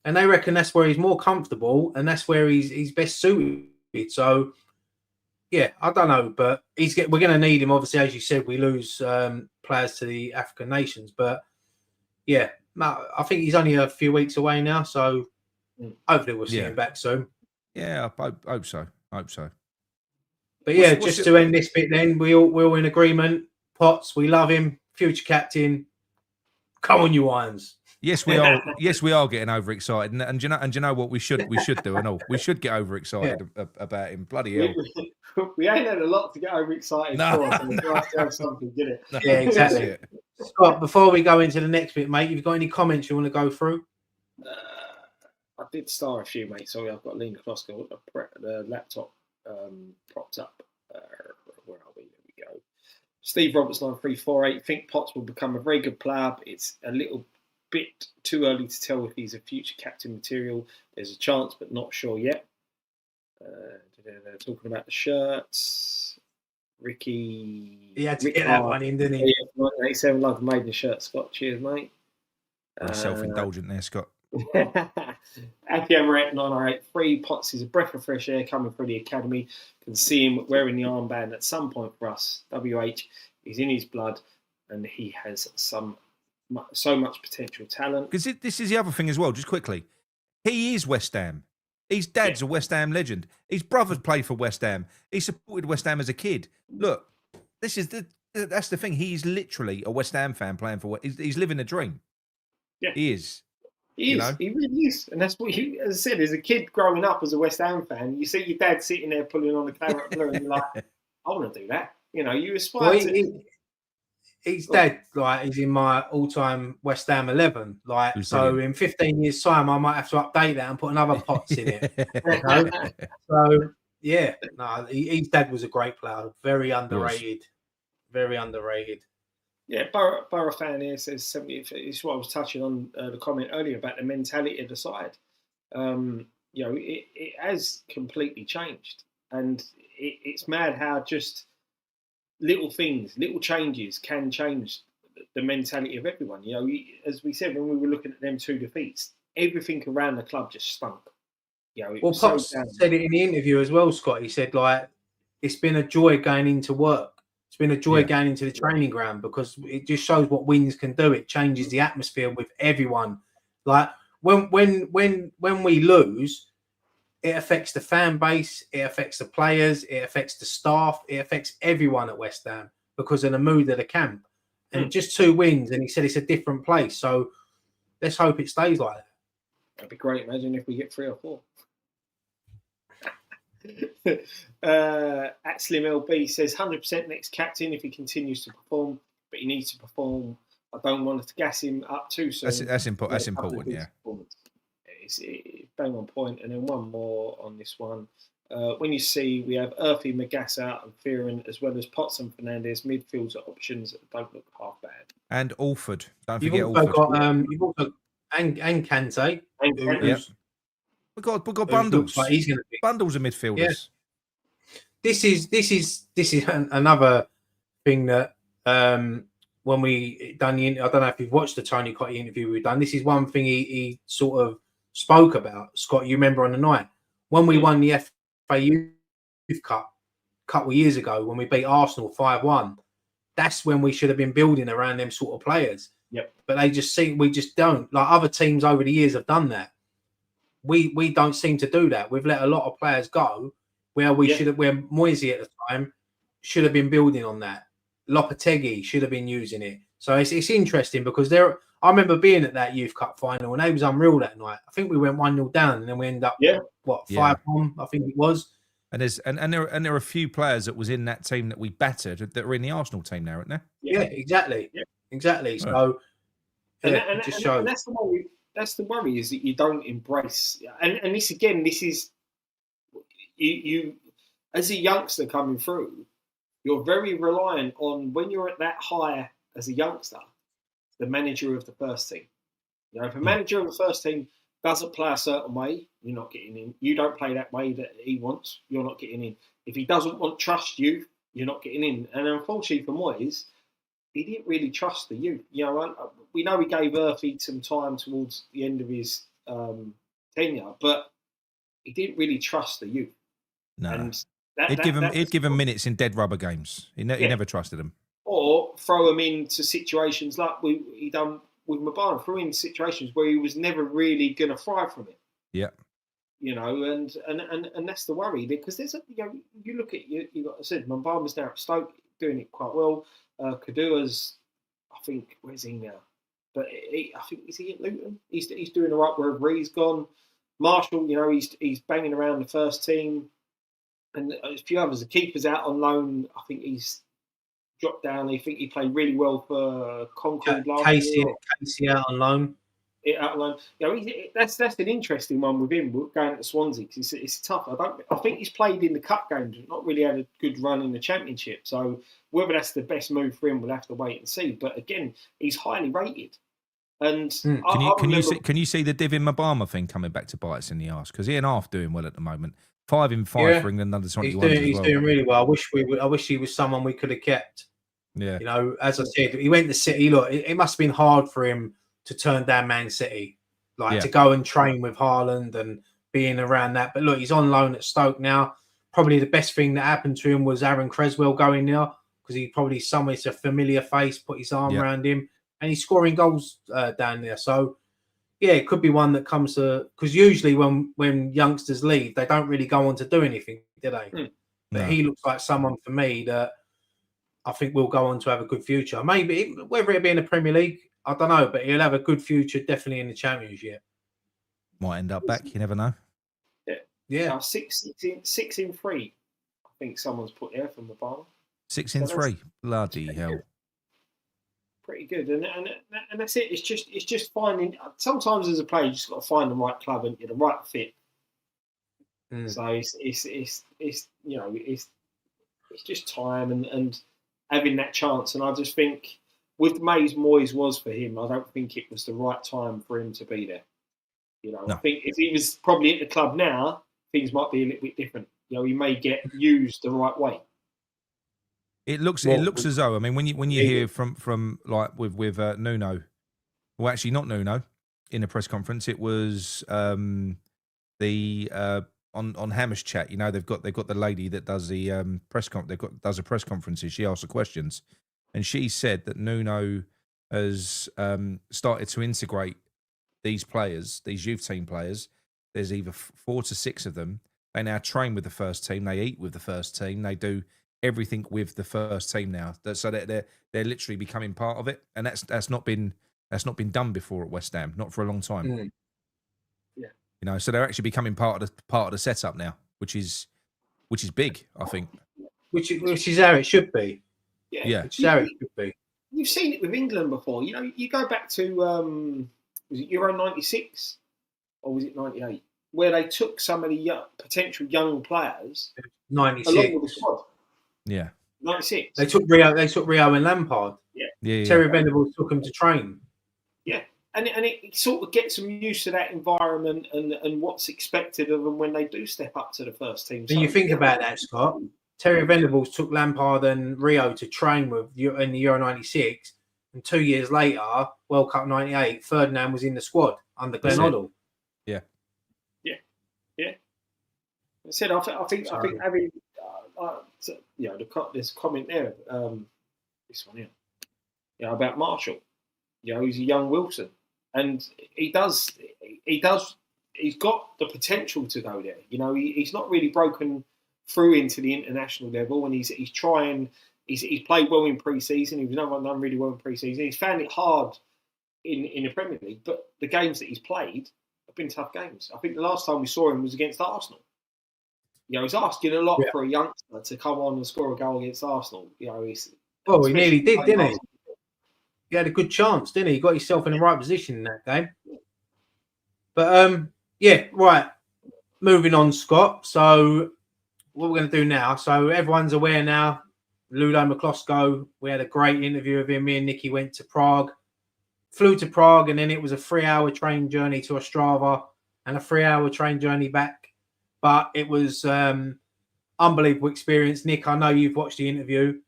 And they reckon that's where he's more comfortable and that's where he's best suited. So, yeah, I don't know. But we're going to need him. Obviously, as you said, we lose players to the African nations. But, yeah, I think he's only a few weeks away now. So, hopefully we'll see him back soon. Yeah, I hope so. But, yeah, to end this bit then, we're all in agreement. Potts, we love him. Future captain. Come on, you Irons. Yes, we are. Yes, we are getting overexcited, and you know what we should do, and all we should get overexcited about him. Bloody hell, we ain't had a lot to get overexcited for. So it's nice to have something, get it? Yeah, exactly. Scott, before we go into the next bit, mate, you've got any comments you want to go through? I did star a few, mate. Sorry, I've got Luděk Mikloško, the laptop propped up. Where are we? There we go. Steve Roberts 9348. Think Potts will become a very good player. It's a little bit too early to tell if he's a future captain material. There's a chance, but not sure yet. They're talking about the shirts. Ricky. He had to get that one in, didn't he? 1987, love the Maiden shirt, Scott. Cheers, mate. Self-indulgent there, Scott. Aki Amaret 983. Potts is a breath of fresh air coming through the academy. Can see him wearing the armband at some point for us. WH is in his blood, and he has so much potential talent. Because this is the other thing as well. Just quickly, he is West Ham. His dad's a West Ham legend. His brother's played for West Ham. He supported West Ham as a kid. Look, that's the thing. He's literally a West Ham fan playing for. He's living a dream. Yeah, he is. He is. He really is. And that's what as I said, as a kid growing up as a West Ham fan, you see your dad sitting there pulling on the claret blue and you're like, I want to do that. You aspire to... His dad, he's in my all-time West Ham 11. So in 15 years' time, I might have to update that and put another Potts in it. So, yeah. No, his dad was a great player. Very underrated. Very underrated. Yeah, Borough fan here says 70. It's what I was touching on the comment earlier about the mentality of the side. It has completely changed, and it's mad how just little things, little changes can change the mentality of everyone. As we said when we were looking at them 2 defeats, everything around the club just stunk. Well, Pops said it in the interview as well, Scott. He said, like, it's been a joy going into work. It's been a joy going into the training ground because it just shows what wins can do. It changes the atmosphere with everyone. Like when we lose, it affects the fan base, it affects the players, it affects the staff, it affects everyone at West Ham because of the mood of the camp. And just 2 wins, and he said it's a different place. So let's hope it stays like that. That'd be great. Imagine if we get 3 or 4. At Slim LB says 100% next captain if he continues to perform, but he needs to perform. I don't want to gas him up too soon. That's important, yeah. It's bang on point. And then one more on this one. When you see we have Earthy, Magassa and Fearon as well as Potts and Fernandez, midfields are options that don't look half bad. And Alford. Don't You've forget also Alford. got and Kante. We've got bundles. Like he's going to be bundles of midfielders. Yeah. This is another thing that when we done the I don't know if you've watched the Tony Cottee interview we've done. This is one thing he sort of spoke about. Scott, you remember on the night when we won the FA Youth Cup a couple of years ago when we beat Arsenal 5-1. That's when we should have been building around them sort of players. Yep. But we just don't. Like other teams over the years have done that. We don't seem to do that. We've let a lot of players go where we should have, where Moisey at the time should have been building on that. Lopetegui should have been using it. So it's interesting because I remember being at that Youth Cup final and they was unreal that night. I think we went 1-0 down and then we ended up 5-1, I think it was. And there are a few players that was in that team that we battered that are in the Arsenal team now, aren't there? Yeah, exactly. Yeah. Exactly. So it just shows. And that's the worry is that you don't embrace. And this again, this is you as a youngster coming through, you're very reliant on when you're at that high as a youngster, the manager of the first team. You know, if a manager of the first team doesn't play a certain way, you're not getting in. You don't play that way that he wants, you're not getting in. If he doesn't trust you, you're not getting in. And unfortunately for Moyes, he didn't really trust the youth. You know, we know he gave Earthy some time towards the end of his tenure, but he didn't really trust the youth. No, and he'd give him minutes in dead rubber games. He never trusted them. Or throw him into situations like he done with Mabana, threw in situations where he was never really going to thrive from it. Yeah. You know, and that's the worry because there's you look at you got I said Mabana's now at Stoke doing it quite well. Kadua's, I think, where's he now? But I think is he at Luton? He's doing all right wherever he's gone. Marshall, you know, he's banging around the first team, and a few others. The keeper's out on loan. I think he's dropped down. I think he played really well for Concord last year. Casey out on loan. Out on loan. You know, that's an interesting one with him going to Swansea. It's tough. I think he's played in the cup games, not really had a good run in the Championship. So whether that's the best move for him, we'll have to wait and see. But again, he's highly rated. And can you see the Divin Mabama thing coming back to bite us in the arse? Because Ian Half doing well at the moment. 5 in 5 for England under 21. He's doing really well. I wish he was someone we could have kept. Yeah. You know, as I said, he went to City. Look, it must have been hard for him to turn down Man City, to go and train with Haaland and being around that. But look, he's on loan at Stoke now. Probably the best thing that happened to him was Aaron Creswell going there because he probably somewhere's a familiar face, put his arm around him, and he's scoring goals down there. So, yeah, it could be one that comes to because usually when youngsters leave, they don't really go on to do anything, do they? But he looks like someone for me that I think will go on to have a good future. Maybe whether it be in the Premier League, I don't know, but he'll have a good future definitely in the Championship. Might end up back, you never know. Yeah. 6 in 3. I think someone's put there from the bar. 6 in 3. Bloody hell. Good. Pretty good, and that's it. It's just finding. Sometimes as a player, you just got to find the right club and the right fit. So it's you know it's just time and having that chance. And I just think with Moyes was for him. I don't think it was the right time for him to be there. You know, I think if he was probably at the club now, things might be a little bit different. You know, he may get used the right way. It looks as though, I mean, when you hear from like with Nuno, well, actually not Nuno, in a press conference, it was the on Hammer's chat, you know, they've got the lady that does the does the press conferences. She asks the questions, and she said that Nuno has started to integrate these players, these youth team players. There's either 4 to 6 of them. They now train with the first team. They eat with the first team. They do everything with the first team now. So they're literally becoming part of it, and that's not been done before at West Ham, not for a long time. Mm. Yeah, you know, so they're actually becoming part of the setup now, which is big, I think. Which is how it should be. Yeah. Which is how it should be. You've seen it with England before. You know, you go back to was it Euro '96 or was it '98, where they took some of the potential young players 96 along with the squad. Yeah. 96. They took Rio and Lampard. Yeah. Terry Venables took them to train. Yeah. And it sort of gets them used to that environment and what's expected of them when they do step up to the first team. When you think about that, Scott, Terry Venables took Lampard and Rio to train with in the Euro '96, and 2 years later, World Cup '98, Ferdinand was in the squad under Glenn Hoddle. Yeah. I said, I think having, there's a comment there, this one here, about Marshall. He's a young Wilson, and he's got the potential to go there. He's not really broken through into the international level, and he's trying. He's played well in pre-season. He was done really well in pre-season. He's found it hard in the Premier League, but the games that he's played have been tough games. I think the last time we saw him was against Arsenal. He's asking a lot for a youngster to come on and score a goal against Arsenal. He nearly did, didn't he? He had a good chance, didn't he? He got himself in the right position in that game. But right. Moving on, Scott. So what we're going to do now? So everyone's aware now. Ludo Mikloško. We had a great interview with him. Me and Nicky went to Prague. Flew to Prague, and then it was a 3-hour train journey to Ostrava and a 3-hour train journey back. But it was unbelievable experience. Nick, I know you've watched the interview.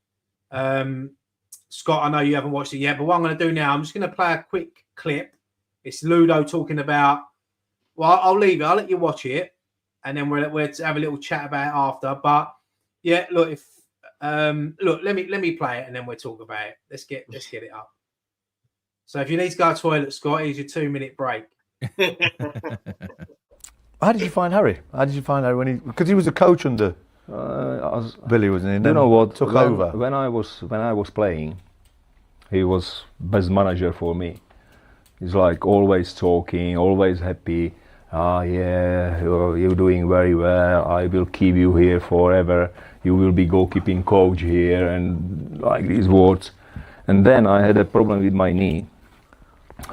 Scott, I know you haven't watched it yet. But what I'm going to do now, I'm just going to play a quick clip. It's Ludo talking about. Well, I'll leave it. I'll let you watch it, and then we'll have a little chat about it after. But yeah, look, let me play it, and then we'll talk about it. Let's get it up. So if you need to go to the toilet, Scott, here's your 2-minute break. How did you find Harry? Because he was a coach under Billy, wasn't he? And then you know what? Took over. When I was playing, he was best manager for me. He's like always talking, always happy. You're doing very well. I will keep you here forever. You will be goalkeeping coach here, and like these words. And then I had a problem with my knee,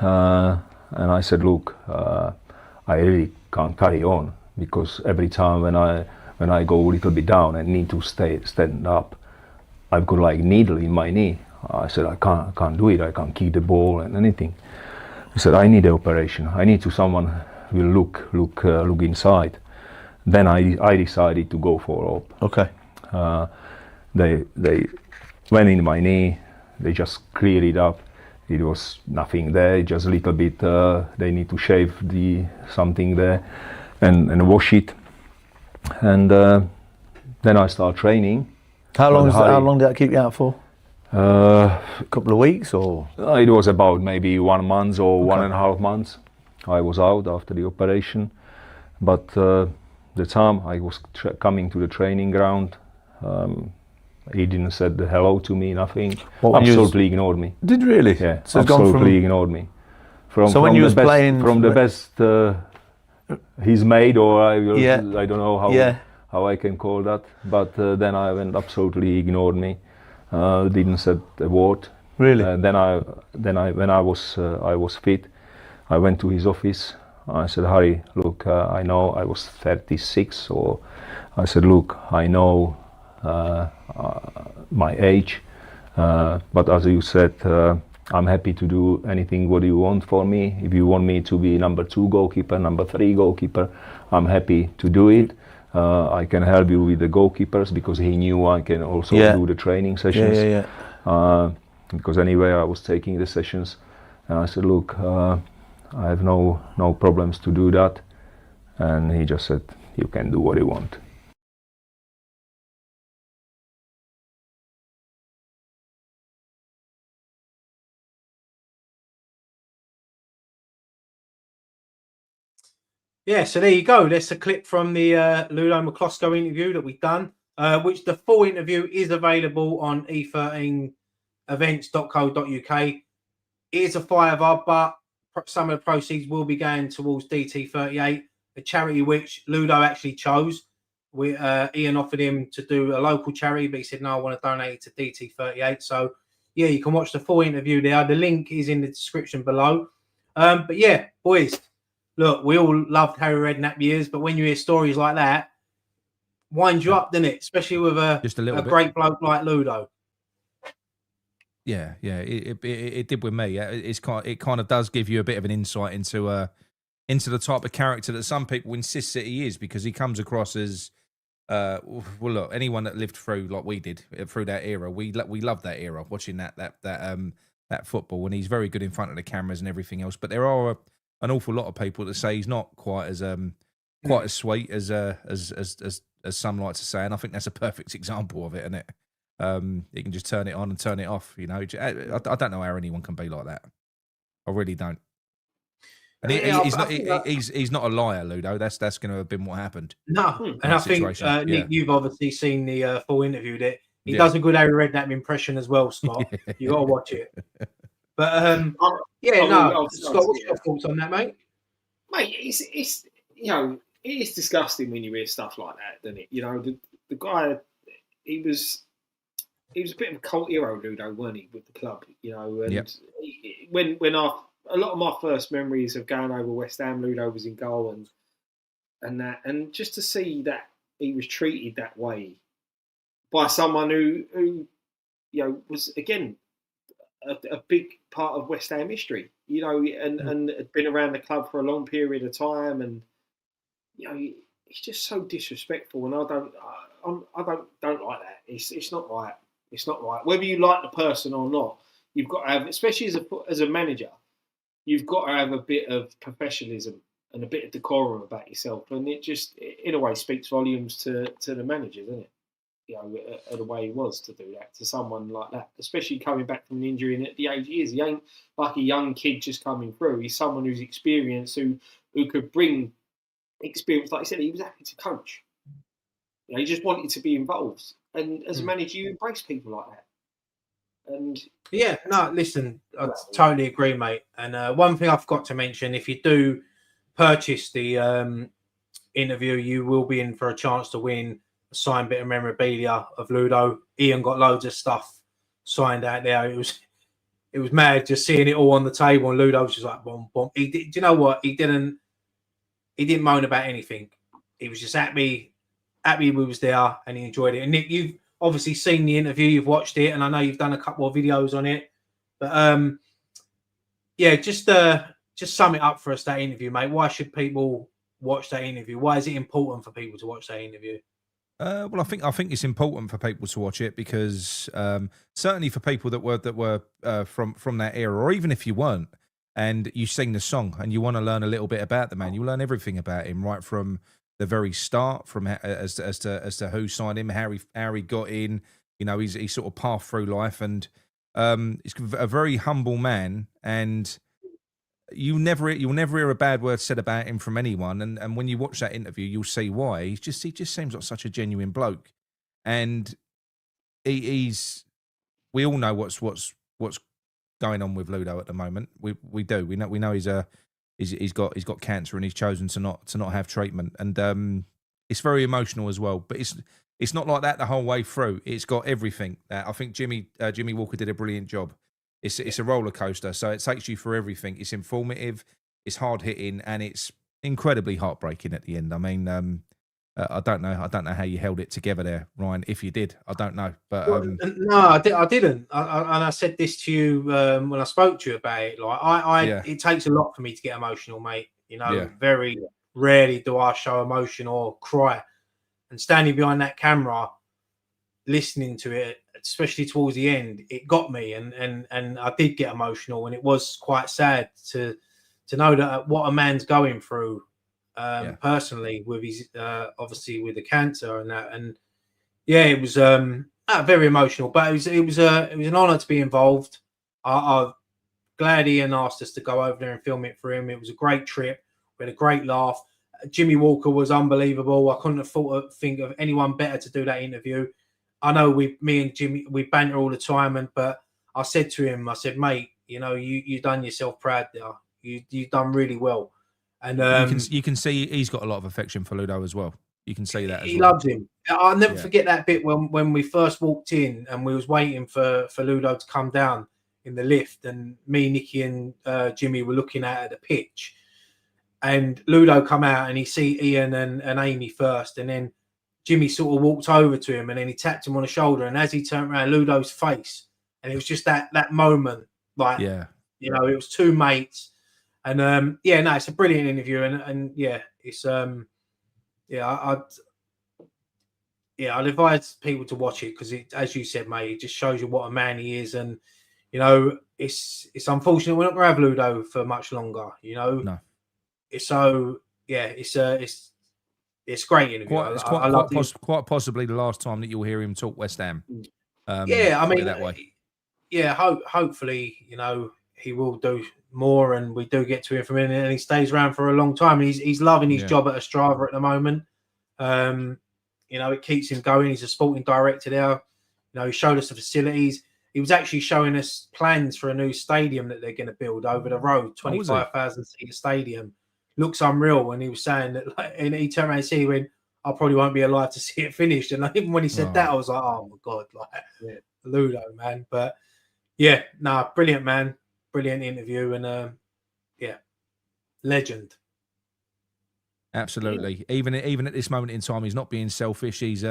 and I said, look, I really can't carry on, because every time when I go a little bit down and need to stand up, I've got like needle in my knee. I said, I can't do it. I can't kick the ball and anything. I said, I need an operation. I need someone will look inside. Then I decided to go for op. Okay. They went in my knee. They just cleared it up. It was nothing there, just a little bit. They need to shave something there and wash it. And then I start training. How long did that keep you out for? A couple of weeks, or? It was about maybe 1 month or 1.5 months. I was out after the operation, but the time I was coming to the training ground, he didn't said hello to me, nothing. Absolutely ignored me. Did really? Yeah, so absolutely ignored me. From when you was playing from the best he's made, or I don't know how I can call that. But then I went absolutely ignored me. Didn't said a word. Really? Then I when I was fit, I went to his office. I said, Harry, look, I know I was 36, or I said, look, I know my age, but as you said, I'm happy to do anything what you want for me. If you want me to be number 2 goalkeeper, number 3 goalkeeper, I'm happy to do it. I can help you with the goalkeepers, because he knew I can also do the training sessions. Because anyway, I was taking the sessions, and I said, look, I have no problems to do that. and he just said, "You can do what you want." Yeah, so there you go. That's a clip from the Ludo Mikloško interview that we've done, which the full interview is available on E13 Events.co.uk. It is a fiver, but some of the proceeds will be going towards DT38, a charity which Ludo actually chose. Ian offered him to do a local charity, but he said, no, I want to donate it to DT38. So, yeah, you can watch the full interview there. The link is in the description below. But, yeah, boys, look, we all loved Harry Redknapp years, but when you hear stories like that, winds you up, doesn't it? Especially with a great bloke like Ludo. Yeah, it did with me. It kind of does give you a bit of an insight into the type of character that some people insist that he is, because he comes across as well. Look, anyone that lived through like we did through that era, we love that era, watching that football, and he's very good in front of the cameras and everything else. But there are an awful lot of people that say he's not quite as sweet as some like to say, and I think that's a perfect example of it, isn't it? You can just turn it on and turn it off. You know, I don't know how anyone can be like that. I really don't. And he's not a liar, Ludo. That's going to have been what happened. No, and I think Nick, you've obviously seen the full interview. That he does a good Harry Redknapp impression as well, Scott. You got to watch it. But Scott, what's your thoughts on that, mate? Mate, it's you know, it is disgusting when you hear stuff like that, doesn't it? You know, the guy, he was a bit of a cult hero, Ludo, weren't he, with the club? You know, and when a lot of my first memories of going over West Ham, Ludo was in goal, and just to see that he was treated that way by someone who you know was again a big part of West Ham history, you know, and had been around the club for a long period of time, and you know, it's just so disrespectful, and I don't like that. It's not right. It's not right. Whether you like the person or not, you've got to have, especially as a manager, you've got to have a bit of professionalism and a bit of decorum about yourself, and it just, in a way, speaks volumes to the manager, doesn't it? You know, the way he was to do that to someone like that, especially coming back from an injury and at the age he is. He ain't like a young kid just coming through. He's someone who's experienced, who could bring experience. Like I said, he was happy to coach. You know, he just wanted to be involved. And as a manager, you embrace people like that. And yeah, no, listen, I totally agree, mate. And one thing I forgot to mention: if you do purchase the interview, you will be in for a chance to win a signed bit of memorabilia of Ludo. Ian got loads of stuff signed out there. It was mad just seeing it all on the table, and Ludo was just like, boom, boom. Do you know what? He didn't moan about anything. He was just happy we was there, and he enjoyed it. And Nick, you've obviously seen the interview, you've watched it, and I know you've done a couple of videos on it. But yeah, just sum it up for us, that interview, mate. Why should people watch that interview? Why is it important for people to watch that interview? Well, I think it's important for people to watch it because certainly for people that were from that era, or even if you weren't, and you sing the song and you want to learn a little bit about the man, you learn everything about him right from the very start, from as to who signed him, how he got in. You know, he's sort of path through life, and he's a very humble man, and you'll never hear a bad word said about him from anyone. And when you watch that interview, you'll see why. He just seems like such a genuine bloke, and he's. We all know what's going on with Ludo at the moment. We know he's got cancer, and he's chosen to not have treatment, and it's very emotional as well. But it's not like that the whole way through. It's got everything. I think Jimmy Walker did a brilliant job. It's a roller coaster, so it takes you through everything. It's informative, it's hard hitting, and it's incredibly heartbreaking at the end. I mean, I don't know how you held it together there, Ryan. If you did, I don't know. But no, I didn't. And I said this to you when I spoke to you about it. Like, it takes a lot for me to get emotional, mate. You know, very rarely do I show emotion or cry. And standing behind that camera, listening to it, especially towards the end, it got me, and I did get emotional, and it was quite sad to know that what a man's going through personally with his obviously with the cancer and that. And yeah, it was very emotional, but it was an honour to be involved. I'm glad Ian asked us to go over there and film it for him. It was a great trip. We had a great laugh. Jimmy Walker was unbelievable. I couldn't have think of anyone better to do that interview. I know me and Jimmy, we banter all the time, but I said to him, I said, mate, you know, you done yourself proud there. You done really well. And you can see he's got a lot of affection for Ludo as well. You can see that as he well. loves him. I'll never forget that bit when we first walked in and we was waiting for Ludo to come down in the lift, and me, Nicky, and Jimmy were looking at the pitch, and Ludo come out and he see Ian and Amy first, and then Jimmy sort of walked over to him and then he tapped him on the shoulder, and as he turned around, Ludo's face, and it was just that moment, like, you know, it was two mates, and it's a brilliant interview, and it's I'd advise people to watch it because it, as you said, mate, it just shows you what a man he is, and you know, it's unfortunate we're not going to have Ludo for much longer. You know, no. It's a great interview. Quite possibly the last time that you'll hear him talk West Ham. I mean, that way. Hopefully, you know, he will do more, and we do get to hear from him, and he stays around for a long time. He's loving his job at Ostrava at the moment. You know, it keeps him going. He's a sporting director there. You know, he showed us the facilities. He was actually showing us plans for a new stadium that they're going to build over the road, 25,000 seat stadium. Looks unreal. And he was saying that, like, and he turned around and said, he went, I probably won't be alive to see it finished. And even when he said that, I was like, oh my God, like Ludo, man. But brilliant, man. Brilliant interview. And legend. Absolutely. Even at this moment in time, he's not being selfish. He's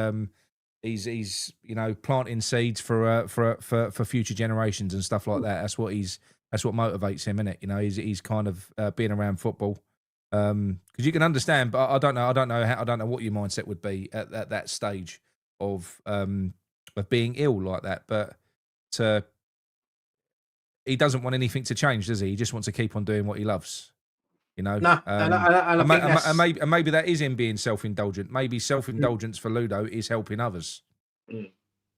you know, planting seeds for future generations and stuff like that. That's what motivates him, innit? You know, he's kind of being around football. Because you can understand, but I don't know what your mindset would be at that stage of being ill like that. But he doesn't want anything to change, does he? He just wants to keep on doing what he loves. You know, and maybe that is him being self-indulgent. Maybe self-indulgence for Ludo is helping others.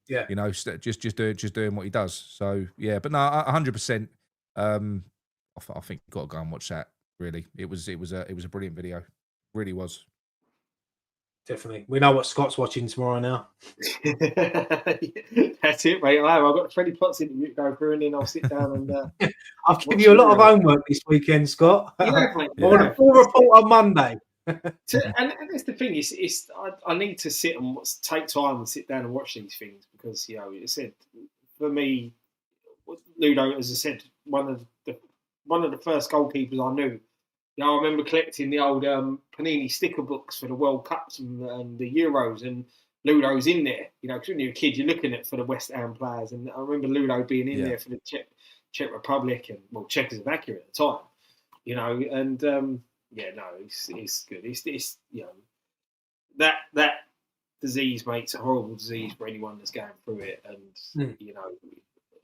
Yeah, you know, just doing what he does. So yeah, but no, 100%. I think you've got to go and watch that. Really, it was a brilliant video. Really was. Definitely. We know what Scott's watching tomorrow now. That's it, mate. I've got Freddie Potts interview to go through, and then I'll sit down and. I've given you a lot of homework this weekend, Scott. Yeah, mate. I want a full report on Monday. And that's the thing. I need to sit and take time and sit down and watch these things because, you know, it said for me, Ludo, as I said, one of the first goalkeepers I knew. You know, I remember collecting the old Panini sticker books for the World Cups and the Euros, and Ludo's in there. You know, because when you're a kid, you're looking at for the West Ham players, and I remember Ludo being in there for the Czech Republic and Czechoslovakia at the time. You know, and it's good. It's you know that disease, mate, it's a horrible disease for anyone that's going through it, and you know,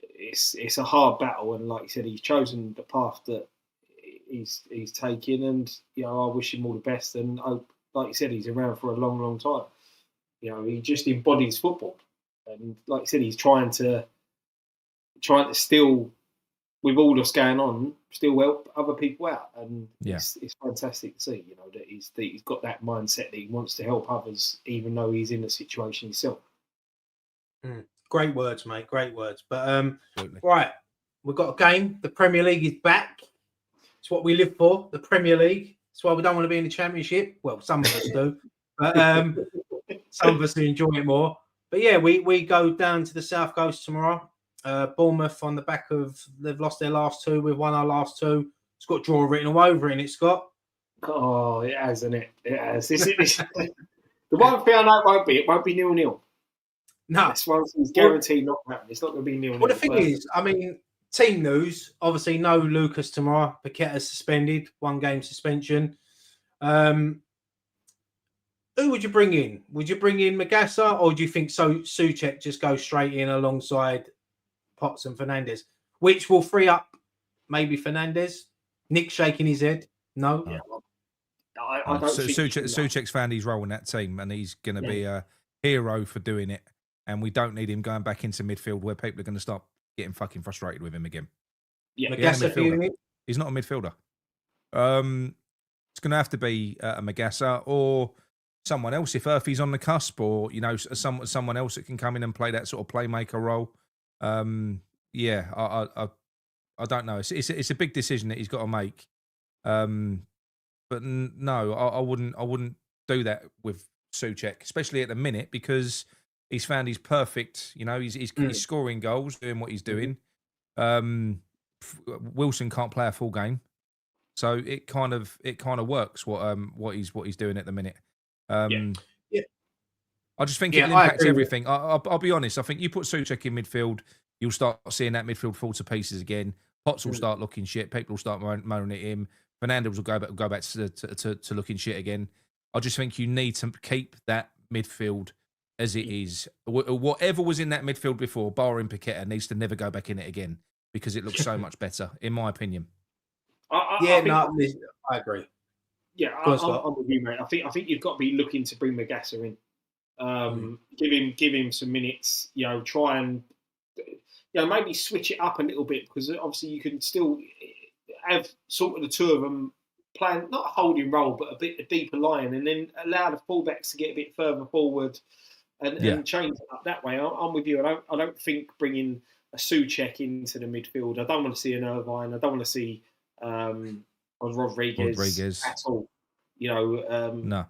it's a hard battle, and like you said, he's chosen the path that he's taking, and you know, I wish him all the best, and like you said, he's around for a long, long time. You know, he just embodies football, and like I said, he's trying to still, with all that's going on, still help other people out, and it's fantastic to see. You know, that he's got that mindset that he wants to help others, even though he's in a situation himself. Great words, mate. Great words. But right, we've got a game. The Premier League is back. It's what we live for, the Premier League. That's why we don't want to be in the Championship. Well, some of us do, but some of us enjoy it more. But yeah, we go down to the South Coast tomorrow. Bournemouth on the back of, they've lost their last two. We've won our last two. It's got draw written all over it, Scott. Oh, it has, isn't it? It has. The one thing I know it won't be 0-0. No. This one's guaranteed not to happen. It's not going to be 0-0. Well, the thing is, I mean, team news, obviously no Lucas tomorrow. Paqueta's suspended, 1 game suspension. Who would you bring in? Would you bring in Magassa, or do you think Souček just goes straight in alongside Potts and Fernandes, which will free up maybe Fernandes? Nick shaking his head. No. Yeah, I don't think Souček's found his role in that team, and he's going to be a hero for doing it. And we don't need him going back into midfield where people are going to start getting fucking frustrated with him again. Yeah, he's not a midfielder. It's going to have to be a Magassa or someone else if Earthy's on the cusp, or someone else that can come in and play that sort of playmaker role. I don't know. It's a big decision that he's got to make. But no, I wouldn't do that with Souček, especially at the minute, because he's found his perfect. He's scoring goals, doing what he's doing. Wilson can't play a full game, so it kind of works what he's doing at the minute. I just think it impacts everything. I'll be honest. I think you put Souček in midfield, you'll start seeing that midfield fall to pieces again. Potts will start looking shit. People will start moaning at him. Fernandes will go back to looking shit again. I just think you need to keep that midfield as it is. Whatever was in that midfield before, barring Paqueta, needs to never go back in it again because it looks so much better, in my opinion. I agree. Yeah, I'm with you, mate. I think you've got to be looking to bring Magassa in. Give him some minutes. Try and maybe switch it up a little bit, because obviously you can still have sort of the two of them playing not a holding role, but a deeper line, and then allow the fullbacks to get a bit further forward and change it up that way. I'm with you. I don't think bringing a Souček into the midfield. I don't want to see an Irvine. I don't want to see Rodriguez at all. No.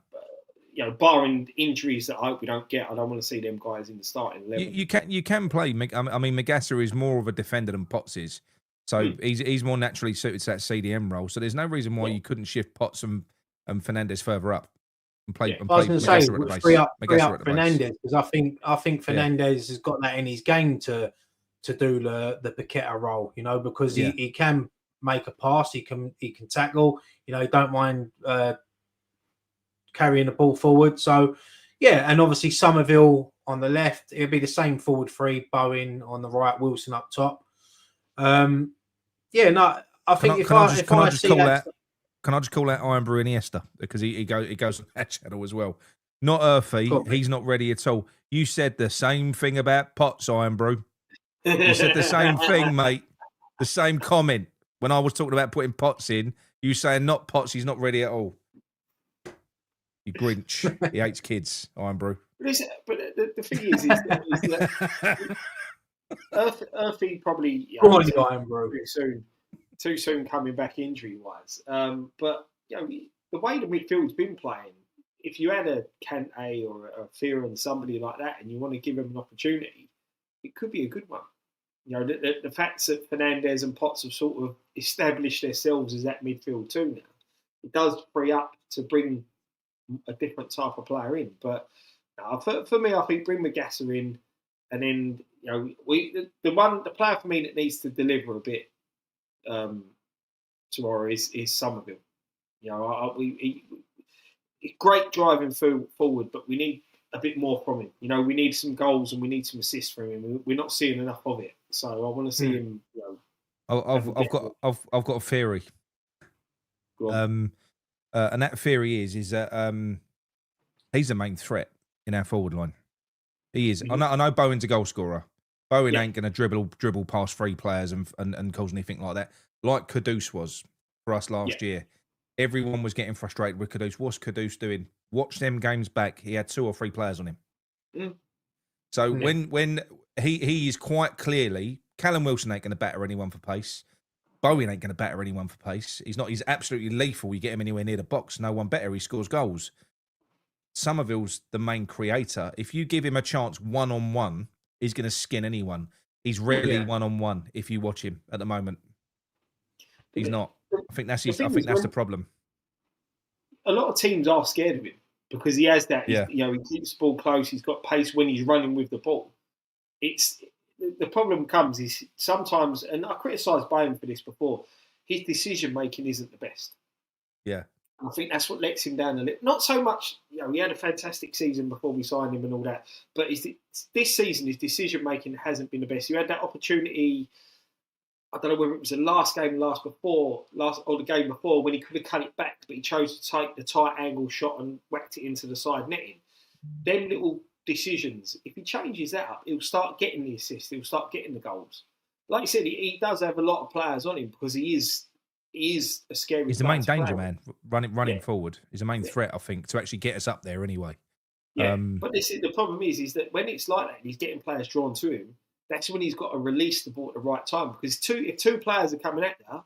Barring injuries that I hope we don't get, I don't want to see them guys in the starting 11. You can play. I mean, Magassa is more of a defender than Potts is, so he's more naturally suited to that CDM role. So there's no reason why you couldn't shift Potts and Fernandes further up and play. I was going to say free up Fernandes, because I think Fernandes has got that in his game to do the Paqueta role. Because he can make a pass, he can tackle. He don't mind carrying the ball forward. So, and obviously Somerville on the left. It'll be the same forward three, Bowen on the right, Wilson up top. I think can I just call that Ironbrew Iniesta, because he goes on that channel as well. Not Earthy, he's not ready at all. You said the same thing about Potts, Ironbrew. You said the same thing, mate. The same comment when I was talking about putting Potts in. You saying not Potts, he's not ready at all. You Grinch. He hates kids, Ironbrew. But the thing is that Earthy probably too soon coming back injury wise. But the way the midfield's been playing, if you had a Kante or a Fear and somebody like that, and you want to give them an opportunity, it could be a good one. The fact that Fernandes and Potts have sort of established themselves as that midfield too now, it does free up to bring a different type of player in. But for me, I think bring Magassa in, and then the player for me that needs to deliver a bit tomorrow is Somerville. Great driving forward, but we need a bit more from him. We need some goals and we need some assists from him. We're not seeing enough of it, so I want to see him. I've got a theory. Go on. And that theory is that he's the main threat in our forward line. He is. I know Bowen's a goal scorer. Bowen ain't going to dribble past three players and cause anything like that. Like Kudus was for us last year. Everyone was getting frustrated with Kudus. What's Kudus doing? Watch them games back. He had 2 or 3 players on him. So when he is quite clearly, Callum Wilson ain't going to batter anyone for pace. Bowen ain't going to batter anyone for pace. He's absolutely lethal. You get him anywhere near the box, no one better. He scores goals. Somerville's the main creator. If you give him a chance one-on-one, he's going to skin anyone. He's rarely one-on-one if you watch him at the moment. He's not. I think that's the problem. A lot of teams are scared of him because he has that. He keeps the ball close. He's got pace when he's running with the ball. The problem comes is sometimes, and I criticised Bowen for this before, his decision making isn't the best. Yeah. I think that's what lets him down a little. Not so much, he had a fantastic season before we signed him and all that, but this season his decision making hasn't been the best. You had that opportunity I don't know whether it was the last game, or the game before, when he could have cut it back, but he chose to take the tight angle shot and whacked it into the side netting. Them little decisions, if he changes that up, he'll start getting the assists, he'll start getting the goals. Like you said, he does have a lot of players on him because he is a scary. He's the main danger man, running forward. He's the main threat, I think, to actually get us up there anyway. Yeah, but the problem is that when it's like that, and he's getting players drawn to him. That's when he's got to release the ball at the right time, because if two players are coming at you,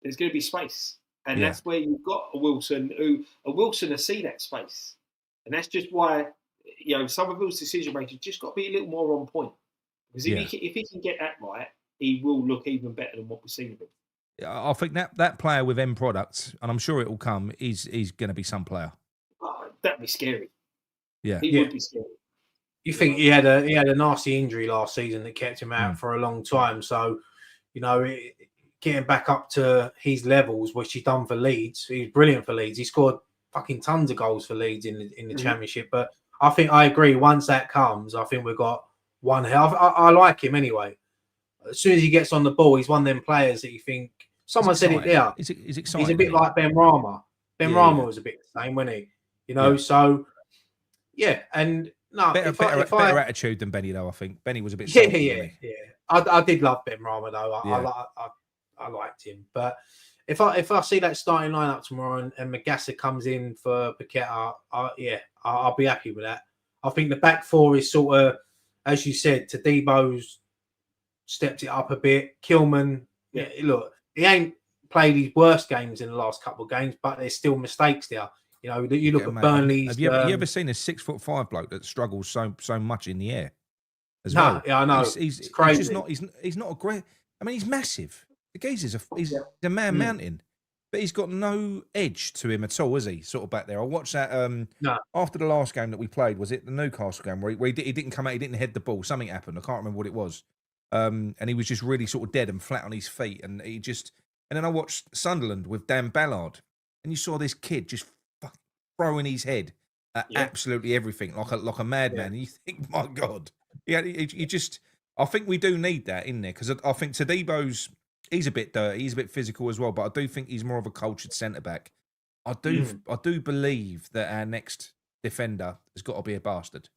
there's going to be space, and that's where you've got a Wilson to see that space, and that's just why some of his decision making just got to be a little more on point, because if he can get that right, he will look even better than what we've seen of him. I think that player with M products, and I'm sure it will come, he's going to be some player. That'd be scary. Yeah, he would be scary. You think he had a nasty injury last season that kept him out for a long time. So, getting back up to his levels, which he's done for Leeds, he's brilliant for Leeds. He scored fucking tons of goals for Leeds in the Championship. But I agree. Once that comes, I think we've got one hell. I like him anyway. As soon as he gets on the ball, he's one of them players that you think. Someone said it there. He's exciting. He's a bit like Ben Rama. Ben Rama was a bit the same, wasn't he? So yeah, and. No, better attitude than Benny, though. I think Benny was a bit. Yeah. I did love Ben Rama though. I liked him, but if I see that starting lineup tomorrow and Magassa comes in for Paqueta, I'll be happy with that. I think the back four is sort of, as you said, Tadebo's stepped it up a bit. Kilman, look, he ain't played his worst games in the last couple of games, but there's still mistakes there. You look at Burnley's. Have you ever seen a 6'5" bloke that struggles so much in the air? Well? Yeah, I know. He's crazy. He's not a great. I mean, he's massive. The geezer's he's a man mountain, but he's got no edge to him at all, is he? Sort of back there. I watched that after the last game that we played. Was it the Newcastle game where he didn't come out? He didn't head the ball. Something happened. I can't remember what it was. And he was just really sort of dead and flat on his feet. And then I watched Sunderland with Dan Ballard, and you saw this kid just throwing his head at absolutely everything, like a madman. And you think, my God, I think we do need that in there, because I think Tadebo's, he's a bit dirty, he's a bit physical as well, but I do think he's more of a cultured centre back. I do believe that our next defender has got to be a bastard.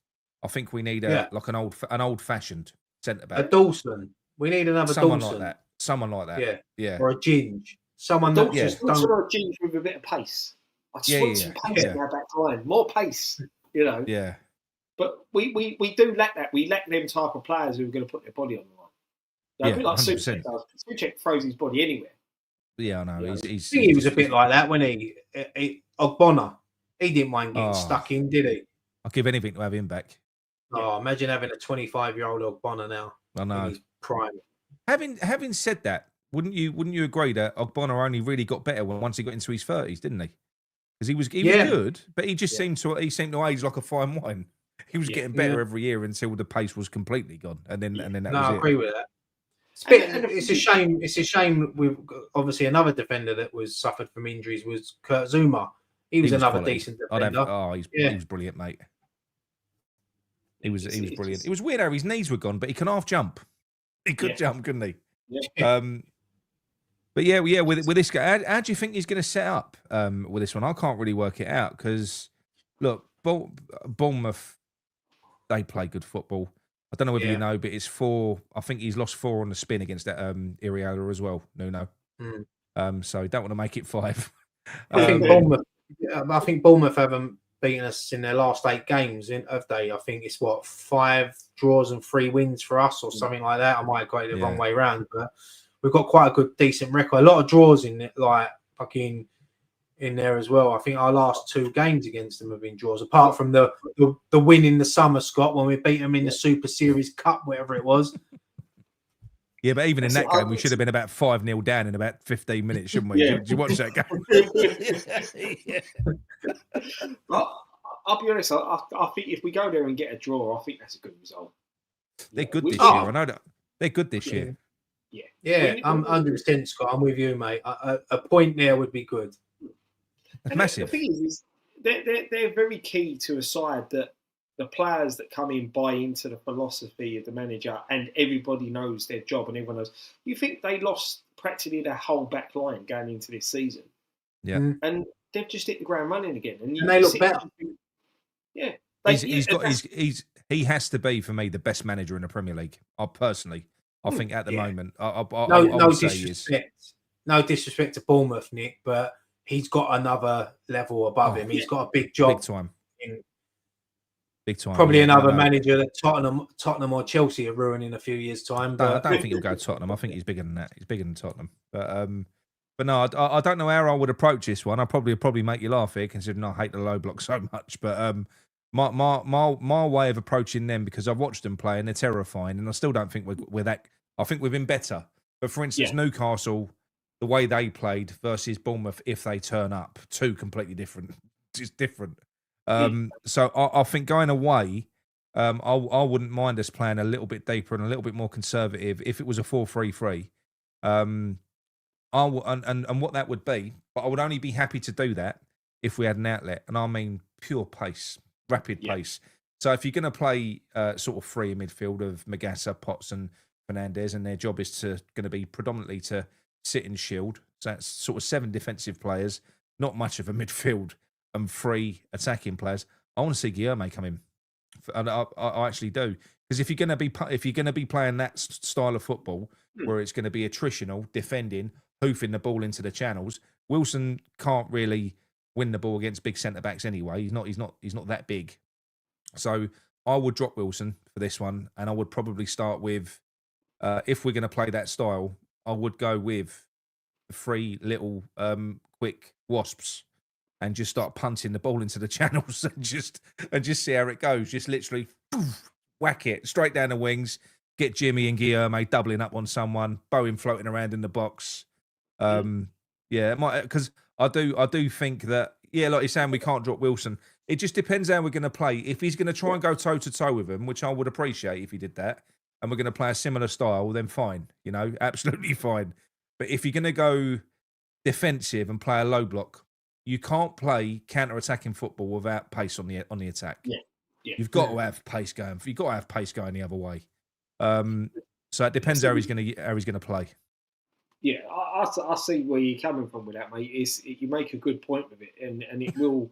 I think we need an old fashioned centre back. A Dawson. We need another Someone Dawson. like that. Someone like that. Yeah. Or a Ginge. Someone that just don't. Or a Ginge with a bit of pace. I just want some pace in our back line. More pace, Yeah. But we do lack that. We lack them type of players who are going to put their body on the line. A bit like Suchek does. Suchek throws his body anywhere. Yeah, I know. He was a bit like that when he Ogbonna. He didn't mind getting stuck in, did he? I'll give anything to have him back. Oh, imagine having a 25-year-old Ogbonna now. I know. In his prime. Having said that, wouldn't you agree that Ogbonna only really got better once he got into his 30s, didn't he? Because he was good, but he just seemed to age like a fine wine. He was getting better every year until the pace was completely gone, and then that was it. I agree with that. It's a shame. It's a shame. With obviously another defender that was suffered from injuries was Kurt Zuma. He was another quality. Decent defender. He was brilliant, mate. He was brilliant. It was weird how his knees were gone, but he can half jump. He could jump, couldn't he? Yeah. But with this guy, how do you think he's going to set up with this one? I can't really work it out, because look, Bournemouth, they play good football. I don't know whether you know, but it's 4. I think he's lost 4 on the spin against that Iriola as well. Nuno. So don't want to make it 5. I think Bournemouth haven't beaten us in their last 8 games, have they? I think it's 5 draws and 3 wins for us, or something like that. I might have got it the wrong way around, but we've got quite a good, decent record. A lot of draws in it, like fucking in there as well. I think our last 2 games against them have been draws, apart from the win in the summer, Scott, when we beat them in the Super Series Cup, whatever it was. Yeah, but even in that game, we should have been about 5-0 down in about 15 minutes, shouldn't we? Did you watch that game? I'll be honest. I think if we go there and get a draw, I think that's a good result. They're good this year. I know that they're good this year. Yeah, I'm 100%, Scott. I'm with you, mate. A point there would be good. That's massive. The thing is they're very key to a side that the players that come in buy into the philosophy of the manager, and everybody knows their job, and everyone knows. You think they lost practically their whole back line going into this season, and they've just hit the ground running again, and they look better. Yeah, he has to be for me the best manager in the Premier League. I think at the moment, I no would say he is. No disrespect to Bournemouth, Nick, but he's got another level above him. He's got a big job. Big time. Probably another manager that Tottenham or Chelsea are ruining in a few years' time. But I don't think he'll go to Tottenham. I think he's bigger than that. He's bigger than Tottenham. But no, I don't know how I would approach this one. I'll probably make you laugh here, considering I hate the low block so much. But my way of approaching them, because I've watched them play and they're terrifying, and I still don't think we're that. I think we've been better. But for instance, Newcastle, the way they played versus Bournemouth, if they turn up, two completely different. It's different. So I think going away, I wouldn't mind us playing a little bit deeper and a little bit more conservative if it was a 4-3-3. And what that would be, but I would only be happy to do that if we had an outlet, and I mean pure pace, rapid pace. So if you're going to play sort of free in midfield of Magassa, Potts, and Fernandez, and their job is going to be predominantly to sit and shield, so that's sort of 7 defensive players, not much of a midfield, and 3 attacking players. I want to see Guilherme come in, and I actually do, because if you're going to be playing that style of football where it's going to be attritional, defending, hoofing the ball into the channels, Wilson can't really win the ball against big centre backs anyway. He's not that big. So I would drop Wilson for this one, and I would probably start with, if we're going to play that style, I would go with the 3 little quick wasps and just start punting the ball into the channels and just see how it goes. Just literally whack it straight down the wings. Get Jimmy and Guilherme doubling up on someone, Bowen floating around in the box. Because I do think that, like you're saying, we can't drop Wilson. It just depends how we're going to play. If he's going to try and go toe to toe with him, which I would appreciate if he did that, and we're going to play a similar style, then fine, absolutely fine. But if you're going to go defensive and play a low block, you can't play counter-attacking football without pace on the attack. Yeah. You've got to have pace going. You've got to have pace going the other way. So it depends how he's going to play. Yeah, I see where you're coming from with that, mate. You make a good point with it, and it will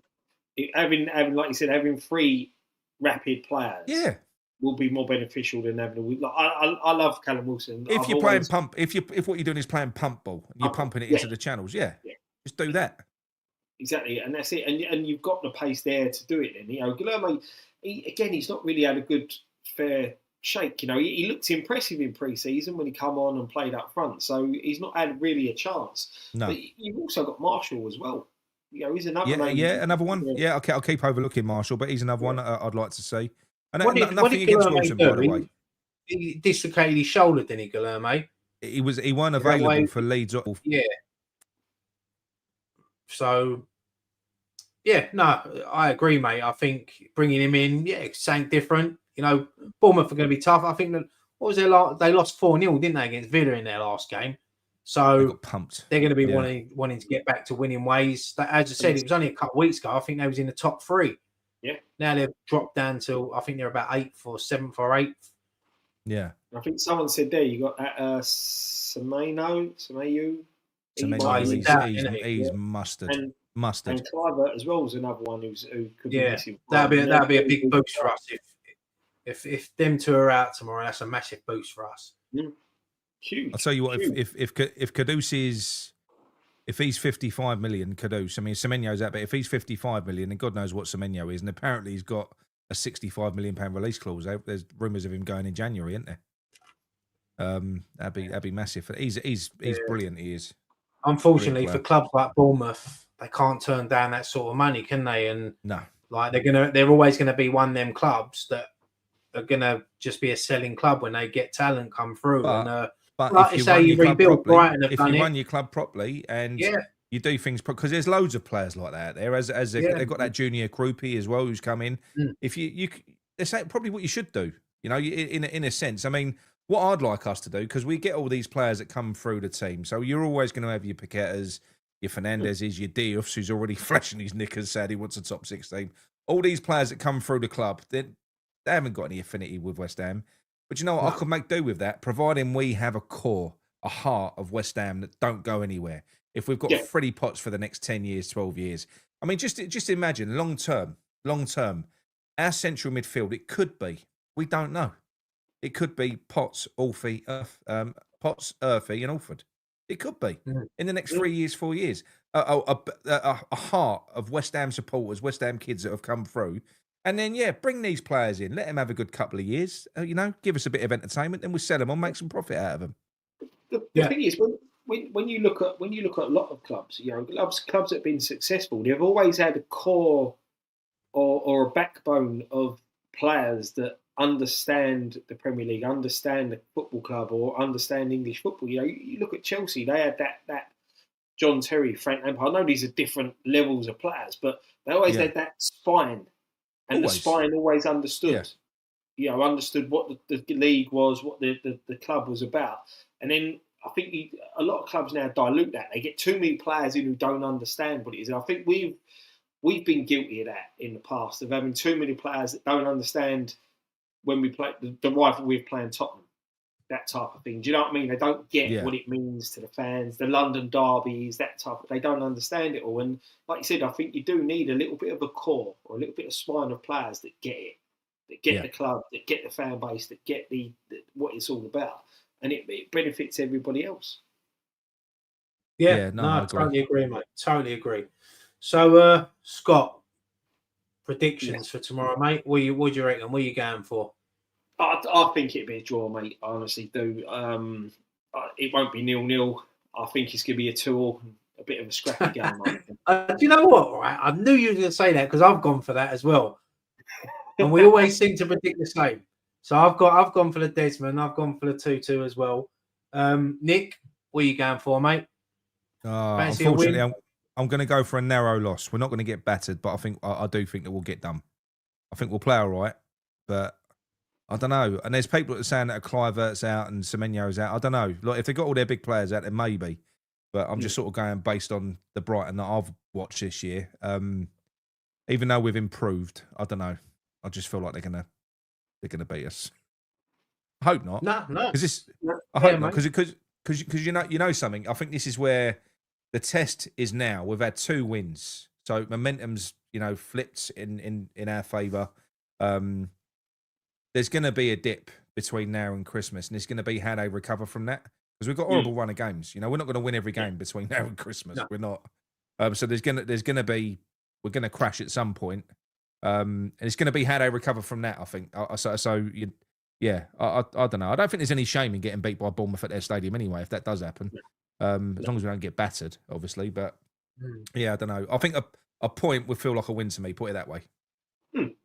having like you said, having 3 rapid players. Yeah. Will be more beneficial than having I love Callum Wilson. If you're playing pump, if what you're doing is playing pump ball and you're pumping it into the channels, just do that. Exactly, and that's it. And you've got the pace there to do it. And Guilherme, he's not really had a good fair shake. He looked impressive in pre-season when he come on and played up front. So he's not had really a chance. No. But you've also got Marshall as well. He's another name. Yeah, another one. Yeah, okay, I'll keep overlooking Marshall, but he's another one I'd like to see. And what nothing did against Guilherme Wilson, do? by the way. He dislocated his shoulder, didn't he, Guilherme? He weren't available for Leeds. Yeah. So, I agree, mate. I think bringing him in, something different. Bournemouth are going to be tough. I think that they lost 4-0, didn't they, against Villa in their last game? So they got pumped. They're going to be wanting to get back to winning ways. As I said, it was only a couple of weeks ago. I think they was in the top 3. Yeah. Now they've dropped down to, I think they're about 8th or 7th or 8th. Yeah. I think someone said there you got Semenyo. He's mustard. Mustard. And Cliver as well is another one who could be missing. That'd be a big boost for us if them 2 are out tomorrow. That's a massive boost for us. Huge. I'll tell you what, if Kudus is, if he's 55 million, Kudus, I mean, Semenyo's out, but if he's 55 million, then God knows what Semenyo is. And apparently he's got a 65 million pound release clause. There's rumours of him going in January, isn't there? That'd be massive. He's brilliant. He is. Unfortunately, for clubs like Bournemouth, they can't turn down that sort of money, can they? And no, like they're always going to be one of them clubs that are going to just be a selling club when they get talent come through. But like if you say, you rebuild Brighton, if you run your club properly and you do things, because there's loads of players like that there. As they've got that junior Krupi as well who's come in. If you it's probably what you should do. In a sense. I mean, what I'd like us to do, because we get all these players that come through the team. So you're always going to have your Paquetas, your Fernandezes, your Dioufs, who's already flashing his knickers, said he wants a top 16. All these players that come through the club, then They haven't got any affinity with West Ham. But you know what? I could make do with that, providing we have a core, a heart of West Ham that don't go anywhere. If we've got Freddie Potts for the next 10 years, 12 years. I mean, just imagine long term, our central midfield, it could be, we don't know. It could be Potts, Alfie, Potts, Earthy, and Alford. It could be in the next 3 years, 4 years. A heart of West Ham supporters, West Ham kids that have come through. And then, bring these players in. Let them have a good couple of years. Give us a bit of entertainment. Then we'll sell them on, make some profit out of them. The thing is, when you look at a lot of clubs, clubs that have been successful, they've always had a core or a backbone of players that understand the Premier League, understand the football club, or understand English football. You look at Chelsea; they had that John Terry, Frank Lampard. I know these are different levels of players, but they always had that spine, and the spine always understood. Understood what the league was, what the club was about, and then I think a lot of clubs now dilute that. They get too many players in who don't understand what it is, and I think we've been guilty of that in the past, of having too many players that don't understand when we play the rivalry of playing Tottenham, that type of thing. Do you know what I mean? They don't get what it means to the fans, the London derbies, that type of. They don't understand it all. And like you said, I think you do need a little bit of a core or a little bit of spine of players that get it, that get the club, that get the fan base, that get the what it's all about, and it benefits everybody else. I totally agree, mate. Totally agree. So, Scott, predictions for tomorrow, mate. What do you reckon? What are you going for? I think it'll be a draw, mate. I honestly do. It won't be 0-0. I think it's going to be a 2-2, a bit of a scrappy game. Do you know what? Right, I knew you were going to say that because I've gone for that as well, and we always seem to predict the same. So I've gone for the Desmond. I've gone for the 2-2 as well. Nick, what are you going for, mate? Unfortunately, I'm going to go for a narrow loss. We're not going to get battered, but I do think that we'll get done. I think we'll play all right, but I don't know. And there's people that are saying that Kluivert's out and Semenyo's out. I don't know. Like, if they've got all their big players out, then maybe. But I'm just sort of going based on the Brighton that I've watched this year. Even though we've improved, I don't know. I just feel like they're gonna beat us. I hope not. No. I hope not because you know something. I think this is where the test is now. We've had 2 wins, so momentum's flipped in our favour. There's going to be a dip between now and Christmas, and it's going to be how they recover from that, because we've got a horrible run of games. We're not going to win every game between now and Christmas. No. We're not. So there's going to be, we're going to crash at some point, and it's going to be how they recover from that. I think. I don't know. I don't think there's any shame in getting beat by Bournemouth at their stadium anyway, if that does happen. As long as we don't get battered, obviously. But I don't know. I think a point would feel like a win to me. Put it that way.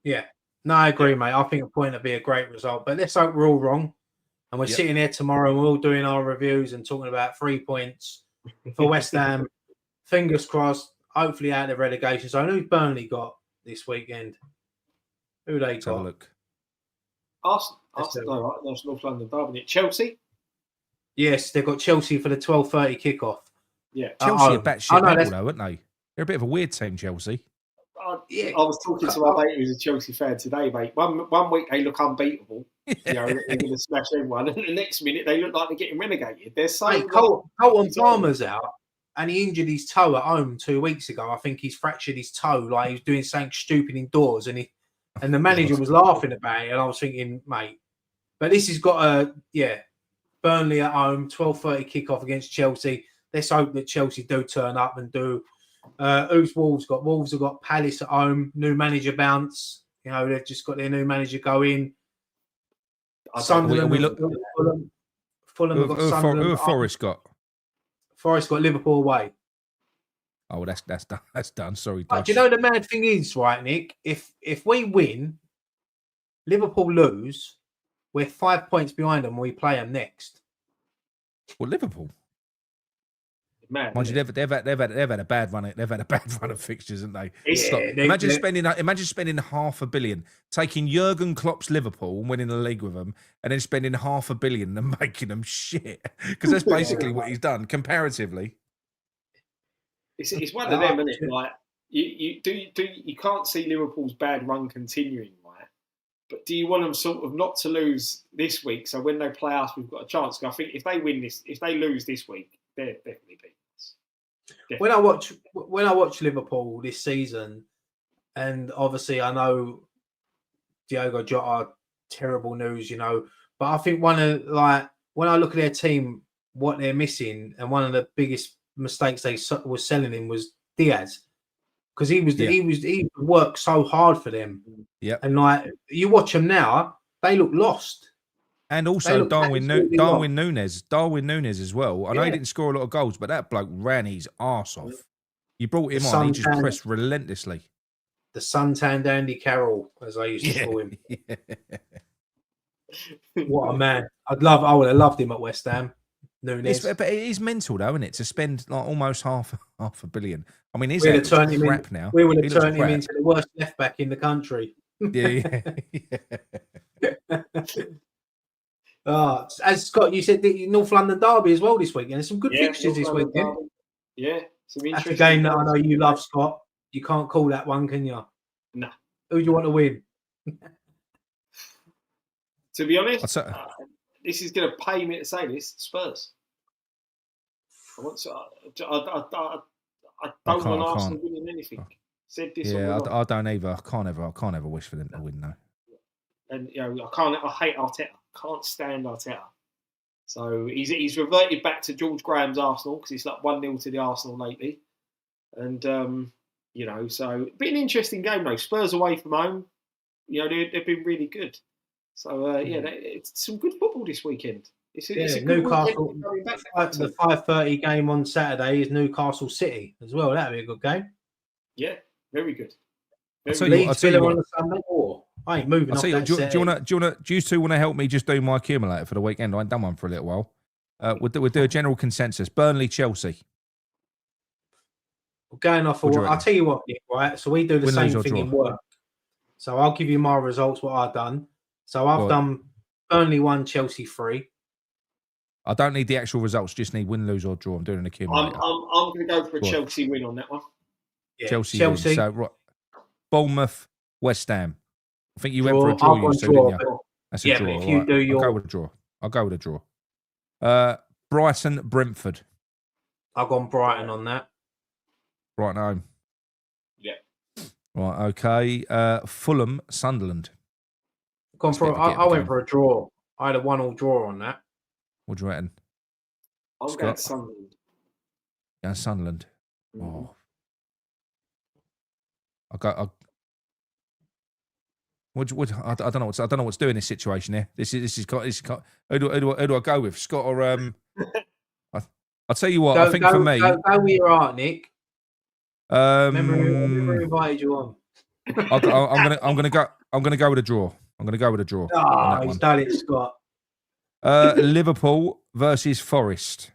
Yeah. No, I agree, mate. I think a point would be a great result. But let's hope we're all wrong. And we're sitting here tomorrow and we're all doing our reviews and talking about 3 points for West Ham. Fingers crossed, hopefully out of relegation. So I know who's Burnley got this weekend. Who they got? Have a look. Arsenal, right? That's North London derby. Chelsea? Yes, they've got Chelsea for the 12:30 kickoff. Yeah. Chelsea are batshit mental, though, aren't they? They're a bit of a weird team, Chelsea. I was talking to my mate who's a Chelsea fan today, mate. One week they look unbeatable. They're going to smash everyone. And the next minute they look like they're getting relegated. They're so... Colton Palmer's out and he injured his toe at home 2 weeks ago. I think he's fractured his toe. Like, he was doing something stupid indoors and the manager was laughing about it. And I was thinking, mate, but this has got Burnley at home, 12:30 kickoff against Chelsea. Let's hope that Chelsea do turn up and do... who's Wolves got? Wolves have got Palace at home. New manager bounce. They've just got their new manager going. Sunderland. Fulham have got Sunderland. Who have Forest got? Forest got Liverpool away. Oh, that's done. That's done. Sorry, but do you know the mad thing is, right, Nick? If we win, Liverpool lose, we're 5 points behind them when we play them next. Well, Liverpool. Man, mind you, they've had a bad run. They've had a bad run of fixtures, haven't they? Imagine spending $500 million, taking Jurgen Klopp's Liverpool and winning the league with them, and then spending $500 million and making them shit. Because that's basically what he's done comparatively. It's one of them, isn't it? Like you can't see Liverpool's bad run continuing, right? But do you want them sort of not to lose this week? So when they play us, we've got a chance. I think if they lose this week, they're definitely beating us. Definitely. When I watch Liverpool this season, and obviously I know Diogo Jota, terrible news, but I think when I look at their team, what they're missing, and one of the biggest mistakes they was selling him was Diaz. Because he worked so hard for them. Yeah. And you watch them now, they look lost. And also Darwin Núñez as well. I know he didn't score a lot of goals, but that bloke ran his arse off. You brought him on, he just pressed relentlessly. The suntan Andy Carroll, as I used to call him. What a man. I would have loved him at West Ham. Núñez. But it is mental, though, isn't it, to spend almost half a billion. I mean, we would have turned him now. We would have turned him into the worst left back in the country. Yeah. As Scott, you said, the North London derby as well this weekend. There's some good fixtures this weekend. Yeah, that's a game that I know you love, Scott. You can't call that one, can you? No. Who do you want to win? To be honest, this is going to pay me to say this. Spurs. I don't want Arsenal winning anything. Said this. Yeah, I don't either. I can't ever wish for them to win, though. And I hate Arteta. Can't stand Arteta. So he's reverted back to George Graham's Arsenal because it's like 1-0 to the Arsenal lately. And so it'll be an interesting game though. Spurs away from home. They've been really good. So it's some good football this weekend. It's a Newcastle. The 5:30 game on Saturday is Newcastle City as well. That'll be a good game. Yeah, very good. I'll tell you what. On a Sunday, I ain't moving. Do you two want to help me just do my accumulator for the weekend? I ain't done one for a little while. We'll do a general consensus. Burnley, Chelsea. We're going off. I'll tell you what, Nick. Right. So we do the same thing in work. So I'll give you my results. What I've done. So I've done Burnley 1, Chelsea 3. I don't need the actual results. Just need win, lose, or draw. I'm doing an accumulator. I'm going to go for a Chelsea win on that one. Yeah, Chelsea. Win. So right, Bournemouth, West Ham. I think you went for a draw. Didn't you? That's a draw. If you do I'll go with a draw. Brighton, Brentford. I've gone Brighton on that. Brighton home. Yeah. Right. Okay. Fulham, Sunderland. I went for a draw. I had a 1-1 draw on that. What do you reckon? I'm going Sunderland. Yeah, Sunderland. Mm-hmm. Oh. I don't know what's doing this situation here. This is who do I go with, Scott or I'll tell you what. I think for me, go with your heart, Nick. Remember who invited you on. I'm gonna go with a draw. He's done it, Scott. Liverpool versus Forest.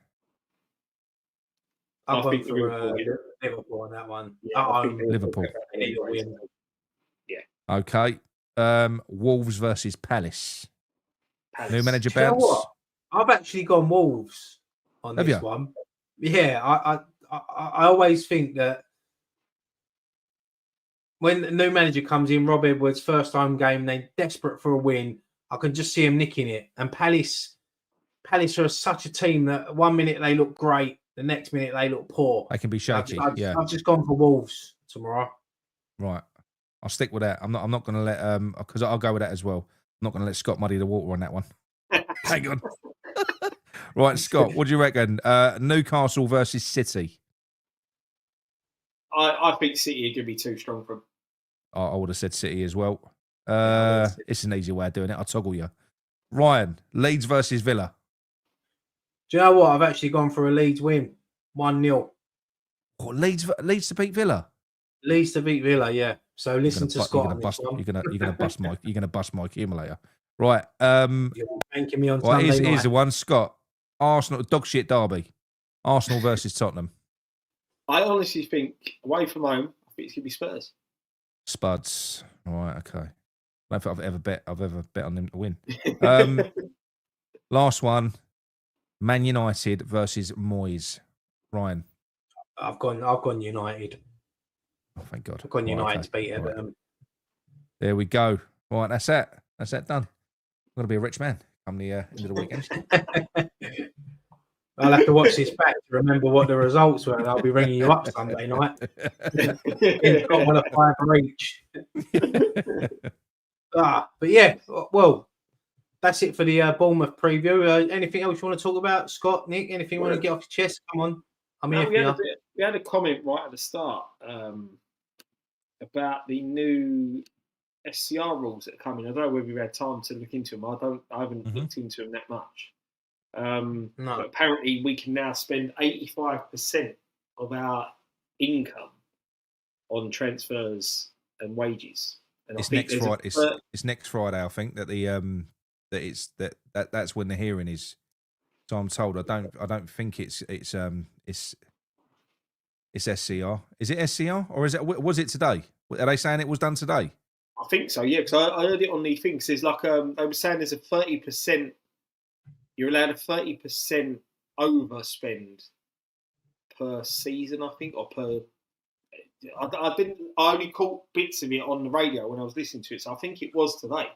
I think Liverpool on that one. Yeah, Liverpool. Yeah. Okay. Wolves versus Palace. New manager bounce. I've actually gone Wolves on this one. Yeah, I always think that when a new manager comes in, Rob Edwards, first home game, they're desperate for a win. I can just see him nicking it. And Palace are such a team that 1 minute they look great, the next minute they look poor. They can be shaky. I've just gone for Wolves tomorrow. Right. I'll stick with that. I'm not going to let because I'll go with that as well. I'm not going to let Scott muddy the water on that one. Hang on. Right, Scott, what do you reckon? Newcastle versus City. I think City are going to be too strong for them. I would have said City as well. It's an easy way of doing it. I'll toggle you. Ryan, Leeds versus Villa. Do you know what? I've actually gone for a Leeds win. 1-0. What, Leeds to beat Villa? Leeds to beat Villa, yeah. So listen to Scott. You're gonna bust my accumulator. Right. You're banking me on Sunday night. Here's the one, Scott. Arsenal dog shit derby. Arsenal versus Tottenham. I honestly think away from home, I think it's gonna be Spurs. Spuds. All right, okay. I don't think I've ever bet on them to win. Last one. Man United versus Moyes. Ryan. I've gone United. Oh, thank God. I've gone United to beat Everton. Right. There we go. Right, that's it. That's that done. I'm going to be a rich man come the end of the weekend. I'll have to watch this back to remember what the results were, and I'll be ringing you up Sunday night. You've got one of 5 for each. But yeah, well, that's it for the Bournemouth preview. Anything else you want to talk about, Scott, Nick? Anything you want to get off your chest? Come on. I'm here for you. We had a comment right at the start about the new SCR rules that are coming. I don't know whether you've had time to look into them. I haven't looked into them that much. No. But apparently we can now spend 85% of our income on transfers and wages. And it's next Friday. It's next Friday, I think, that that's when the hearing is. So I'm told. I don't think it's SCR. Is it SCR or was it today? Are they saying it was done today? I think so. Yeah, because I heard it on the things. There's like they were saying there's a 30%. You're allowed a 30% overspend per season, I think, or per. I only caught bits of it on the radio when I was listening to it, so I think it was today.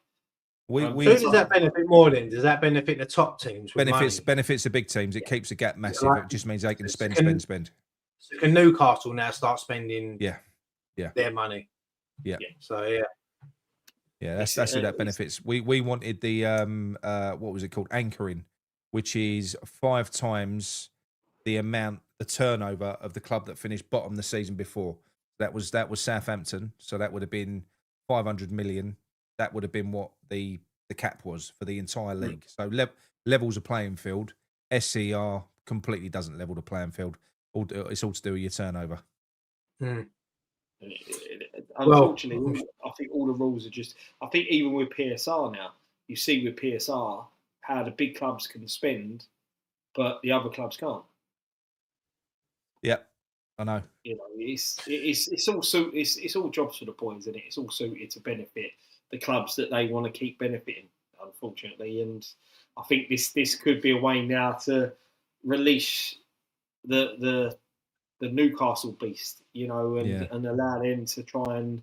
Who does that benefit more then? Does that benefit the top teams? Benefits the big teams. It keeps the gap massive. It just means they can spend. So can Newcastle now start spending? Yeah. Their money. Yeah. So yeah, that's who that benefits. We wanted the what was it called, anchoring, which is 5 times the turnover of the club that finished bottom the season before. That was Southampton, so that would have been 500 million. That would have been what the cap was for the entire league. So levels a playing field. SCR completely doesn't level the playing field. It's all to do with your turnover. Unfortunately, I think all the rules are just. I think even with PSR now, you see with PSR how the big clubs can spend, but the other clubs can't. Yeah, I know. You know, it's all jobs for the boys, isn't it? It's all suited to benefit the clubs that they want to keep benefiting. Unfortunately, and I think this could be a way now to release the Newcastle beast, you know, and allow them to try and,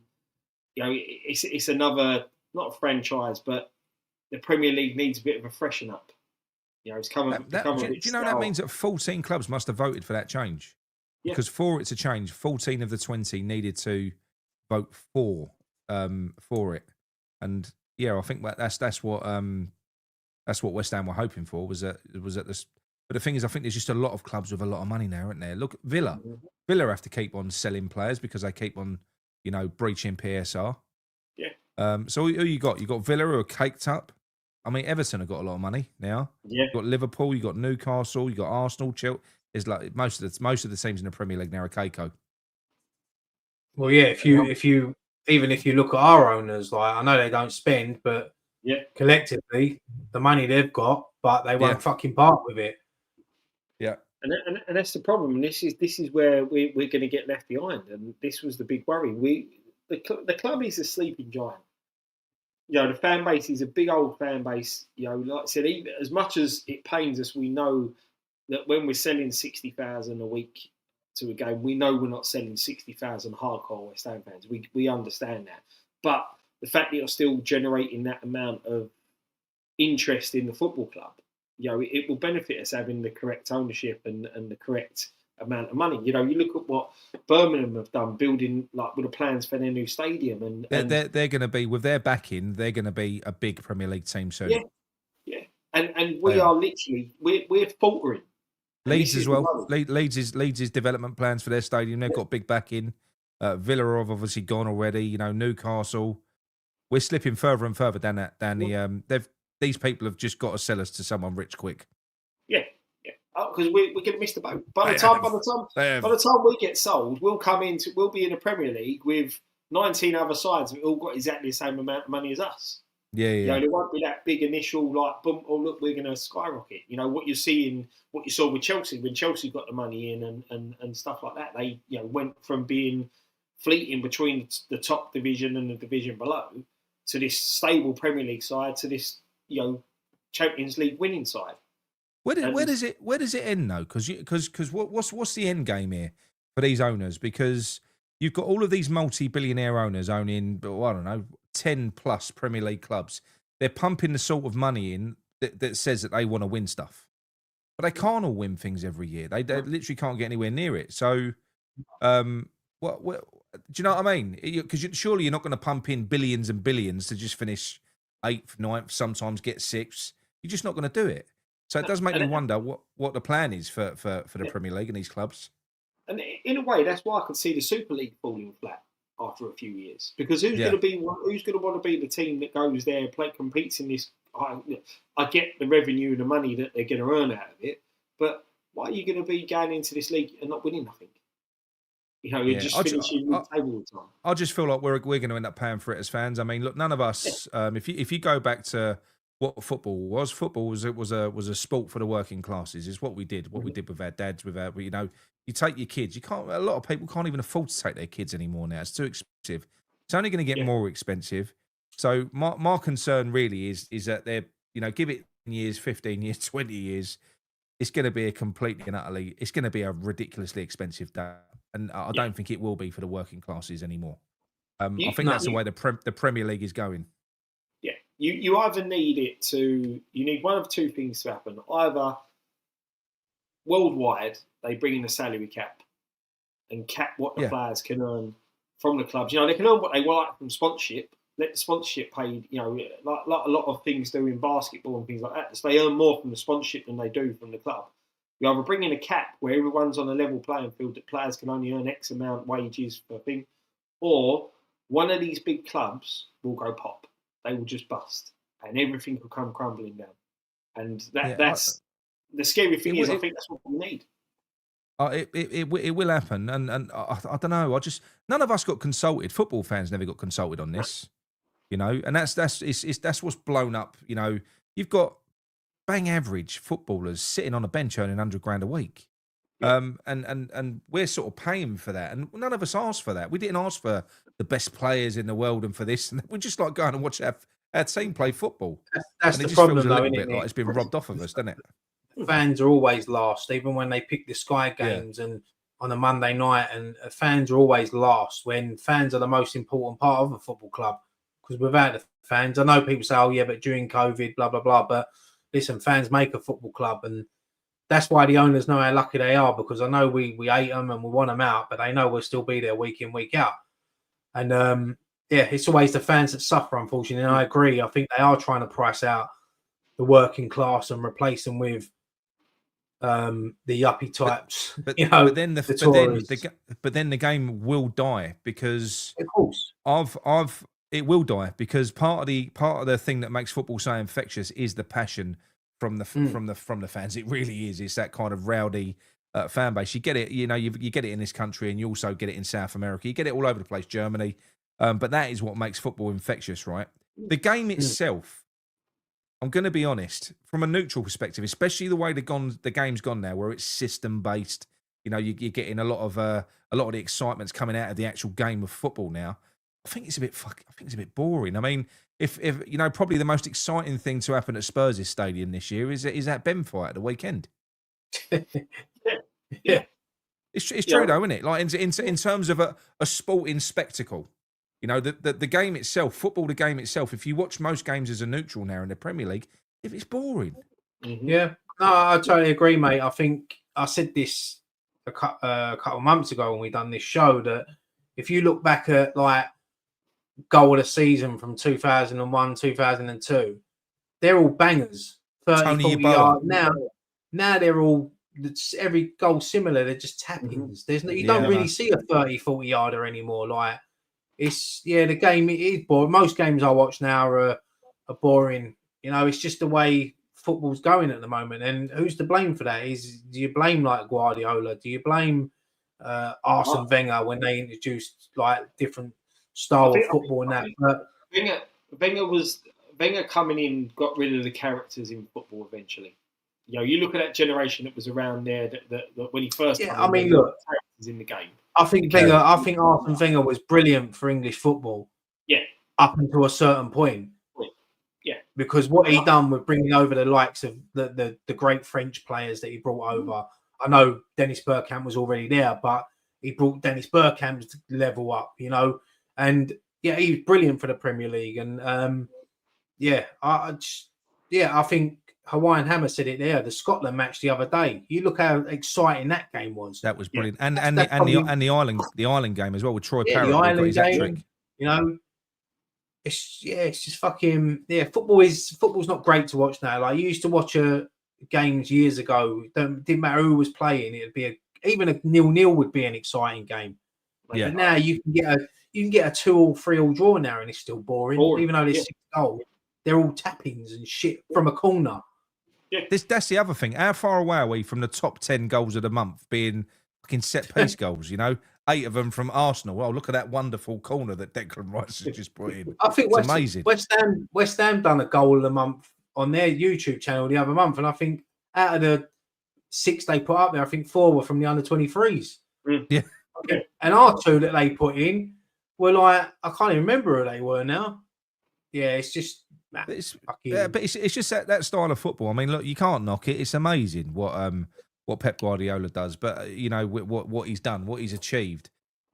you know, it's another, not a franchise, but the Premier League needs a bit of a freshen up. You know, it's coming. Do you know that means that 14 clubs must have voted for that change? Yeah. Because for it to change, 14 of the 20 needed to vote for it, and yeah, I think that's what West Ham were hoping for was at this. But the thing is, I think there's just a lot of clubs with a lot of money now, aren't there? Look, Villa have to keep on selling players because they keep on, you know, breaching PSR. Yeah. So who you got? You got Villa who are caked up. I mean, Everton have got a lot of money now. Yeah. You got Liverpool, you got Newcastle, you got Arsenal, Chelsea. It's like most of the teams in the Premier League now are Keiko. Well, yeah. If you look at our owners, like I know they don't spend, but collectively the money they've got, but they won't fucking part with it. Yeah. And that's the problem. And this is where we're going to get left behind. And this was the big worry. The club is a sleeping giant. You know, the fan base is a big old fan base. You know, like I said, even as much as it pains us, we know that when we're selling 60,000 a week to a game, we know we're not selling 60,000 hardcore West Ham fans. We understand that. But the fact that you're still generating that amount of interest in the football club, you know, it will benefit us having the correct ownership and the correct amount of money. You know, you look at what Birmingham have done, building like with the plans for their new stadium, and they're going to be, with their backing, they're going to be a big Premier League team soon. Yeah. And we are literally we're faltering. Leeds as well. Leeds' development plans for their stadium. They've got big backing. Villa have obviously gone already. You know, Newcastle. We're slipping further and further down the. These people have just got to sell us to someone rich quick. Yeah. Because we're going to miss the boat. By the time we get sold, we'll be in the Premier League with 19 other sides that all got exactly the same amount of money as us. Yeah. You know, there won't be that big initial like boom. Oh look, we're going to skyrocket. You know what you saw with Chelsea when Chelsea got the money in and stuff like that. They went from being fleeting between the top division and the division below to this stable Premier League side to this Champions League winning side. Where does it end though? Because what's the end game here for these owners? Because you've got all of these multi-billionaire owners owning, I don't know, 10 plus Premier League clubs. they're pumping the sort of money in that says that they want to win stuff, but they can't all win things every year. They literally can't get anywhere near it. So, what do you know what I mean? Because surely you're not going to pump in billions and billions to just finish 8th, 9th, sometimes get 6th. You're just not going to do it. So it does make me wonder what the plan is for the Premier League and these clubs. And in a way, that's why I could see the Super League falling flat after a few years. Because who's going to want to be the team that goes there, competes in this? I get the revenue and the money that they're going to earn out of it, but why are you going to be going into this league and not winning nothing? You're just finishing the table all the time. I just feel like we're going to end up paying for it as fans. I mean, look, none of us. If you go back to what football was a sport for the working classes. It's what we did. What we did with our dads, you take your kids. A lot of people can't even afford to take their kids anymore now. It's too expensive. It's only going to get more expensive. So my concern really is that they're, give it 10 years, 15 years, 20 years. It's going to be it's going to be a ridiculously expensive day. And I don't think it will be for the working classes anymore. I think that's the way the Premier League is going. Yeah, you either need you need one of two things to happen. Either worldwide, they bring in a salary cap and cap what the players can earn from the clubs. They can earn what they want from sponsorship. Let the sponsorship pay, like a lot of things do in basketball and things like that. So they earn more from the sponsorship than they do from the club. You either bring in a cap where everyone's on a level playing field, that players can only earn X amount wages per thing, or one of these big clubs will go pop. They will just bust, and everything will come crumbling down. And that's the scary thing is, I think that's what we need. It will happen, and I don't know. None of us got consulted. Football fans never got consulted on this, and that's what's blown up. You've got bang average footballers sitting on a bench earning $100,000 a week, and we're sort of paying for that, and none of us asked for that. We didn't ask for the best players in the world and for this, and we just like going and watch our team play football. That's and the problem, though, a little bit like it's been robbed off of us, doesn't it? Fans are always last, even when they pick the Sky games and on a Monday night, and fans are always last when fans are the most important part of a football club. Because without the fans, I know people say, "Oh yeah, but during COVID, blah blah blah." But listen, fans make a football club, and that's why the owners know how lucky they are. Because I know we hate them and we want them out, but they know we'll still be there week in, week out. And it's always the fans that suffer, unfortunately. And I agree. I think they are trying to price out the working class and replace them with the yuppie types, but then the game will die because of course it will die because part of the thing that makes football so infectious is the passion from the fans. It really is. It's that kind of rowdy fan base. You get it, you get it in this country, and you also get it in South America. You get it all over the place, Germany. But that is what makes football infectious, right? The game itself. I'm going to be honest, from a neutral perspective, especially the way the game's gone now, where it's system based. You're getting a lot of the excitement's coming out of the actual game of football now. I think it's a bit boring. I mean, if probably the most exciting thing to happen at Spurs' stadium this year is that Ben fight at the weekend. Yeah. It's true though, isn't it? Like in terms of a sporting spectacle. The game itself, football, the game itself, if you watch most games as a neutral now in the Premier League, if it's boring. Mm-hmm. Yeah, no, I totally agree, mate. I think I said this a couple of months ago when we done this show, that if you look back at like goal of the season from 2001, 2002, they're all bangers. 30, 40 yards. Now they're all, every goal similar, they're just tap-ins. You don't really see a 30, 40 yarder anymore. Like, the game is boring. Most games I watch now are boring. It's just the way football's going at the moment. And who's to blame for that? Do you blame like Guardiola? Do you blame Arsene Wenger when they introduced like different style of football and that? But Wenger coming in got rid of the characters in football eventually. You look at that generation that was around there that when he first came in, look, characters in the game. I think Arsene Wenger was brilliant for English football. Yeah. Up until a certain point. Yeah. Because what he done with bringing over the likes of the great French players that he brought over. I know Dennis Bergkamp was already there, but he brought Dennis Bergkamp's level up, and he was brilliant for the Premier League. And I think Hawaiian Hammer said it there. The Scotland match the other day. You look how exciting that game was. That was brilliant, and the Ireland game as well with Troy Parrott. The Ireland his hat trick. game. It's just fucking Football's not great to watch now. Like you used to watch games years ago. Didn't matter who was playing. It'd be even a 0-0 would be an exciting game. But now you can get a 2 or 3 all draw now, and it's still boring. Even though there's 6 goals, they're all tappings and shit from a corner. Yeah. That's the other thing. How far away are we from the top 10 goals of the month being fucking set piece goals? 8 of them from Arsenal. Well, look at that wonderful corner that Declan Rice has just put in. I think it's amazing. West Ham done a goal of the month on their YouTube channel the other month, and I think out of the 6 they put up there, I think 4 were from the under-23s. Yeah. Okay. And our 2 that they put in were like, I can't even remember who they were now. Yeah, it's just. But it's just that style of football. I mean, look, you can't knock it. It's amazing what Pep Guardiola does, but what he's done, what he's achieved.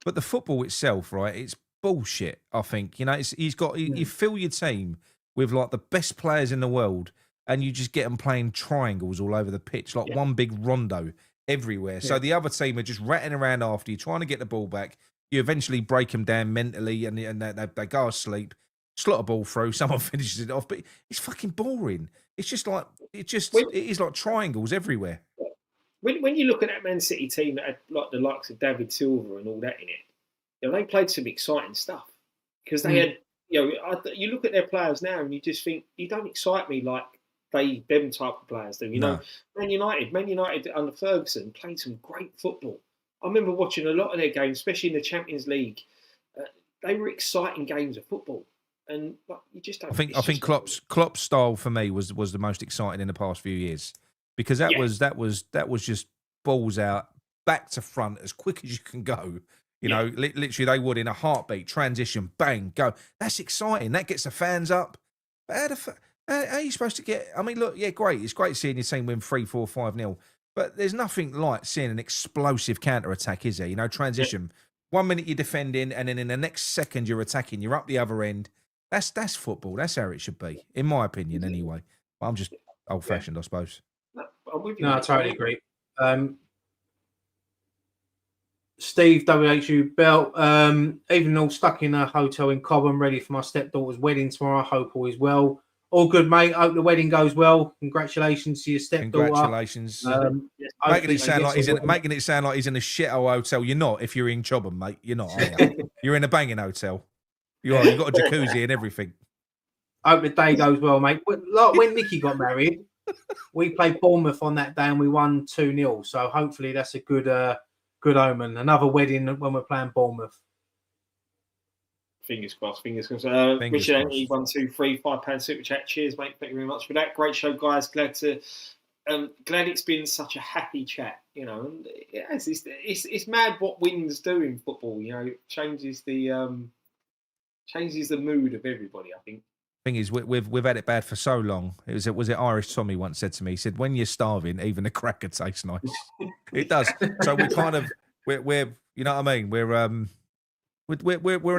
But the football itself, right? It's bullshit. I think you fill your team with like the best players in the world, and you just get them playing triangles all over the pitch, like one big rondo everywhere. So the other team are just ratting around after you, trying to get the ball back. You eventually break them down mentally, and they go asleep. Slot a ball through, someone finishes it off, but it's fucking boring. It's just like it is like triangles everywhere. When you look at that Man City team that had like the likes of David Silva and all that in it, they played some exciting stuff because they had. You look at their players now and you just think you don't excite me like them type of players do. No. Man United under Ferguson played some great football. I remember watching a lot of their games, especially in the Champions League. They were exciting games of football. And you just don't. I think Klopp's style for me was the most exciting in the past few years because that was just balls out, back to front as quick as you can go. Literally they would in a heartbeat, transition, bang, go. That's exciting. That gets the fans up. But how are you supposed to get? I mean, look, great. It's great seeing your team win 3-4, 5-0. But there's nothing like seeing an explosive counter attack, is there? Transition. 1 minute you're defending, and then in the next second you're attacking. You're up the other end. That's football. That's how it should be, in my opinion, anyway. I'm just old-fashioned, I suppose. No, I totally agree. Steve WHU Belt, even all stuck in a hotel in Cobham, ready for my stepdaughter's wedding tomorrow. I hope all is well. All good, mate. Hope the wedding goes well. Congratulations to your stepdaughter. Congratulations. Making it sound like he's in a shithole hotel. You're not if you're in Chobham, mate. You're not. Are you? You're in a banging hotel. You've got a jacuzzi and everything. Hope the day goes well, mate. Like when Nicky got married, we played Bournemouth on that day and we won 2-0. So hopefully that's a good omen. Another wedding when we're playing Bournemouth. Fingers crossed. Richard Anthony, 1, 2, 3, £5 super chat. Cheers, mate. Thank you very much for that. Great show, guys. Glad it's been such a happy chat. And it's mad what wins do in football. It changes the mood of everybody, I think. Thing is, we've had it bad for so long. Was it Irish Tommy once said to me? He said, "When you're starving, even a cracker tastes nice." It does. So we're you know what I mean? We're an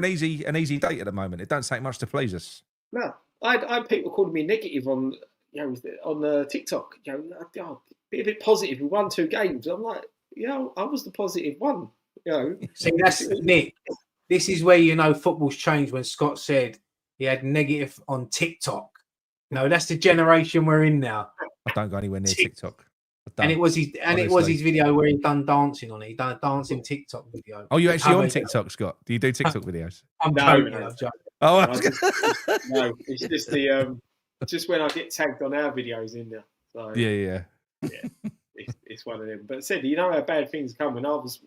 easy date at the moment. It don't take much to please us. No, I had people calling me negative on TikTok. Be a bit positive. We won 2 games. I'm like, I was the positive one. See, that's Nick. This is where football's changed when Scott said he had negative on TikTok. That's the generation we're in now. I don't go anywhere near TikTok. And it was his video where he done dancing on it. He done a dancing TikTok video. Oh, you actually on TikTok, Scott? Do you do TikTok videos? I'm joking. Oh, no, it's just just when I get tagged on our videos in there. So, yeah. It's one of them. But said, how bad things come. And I was,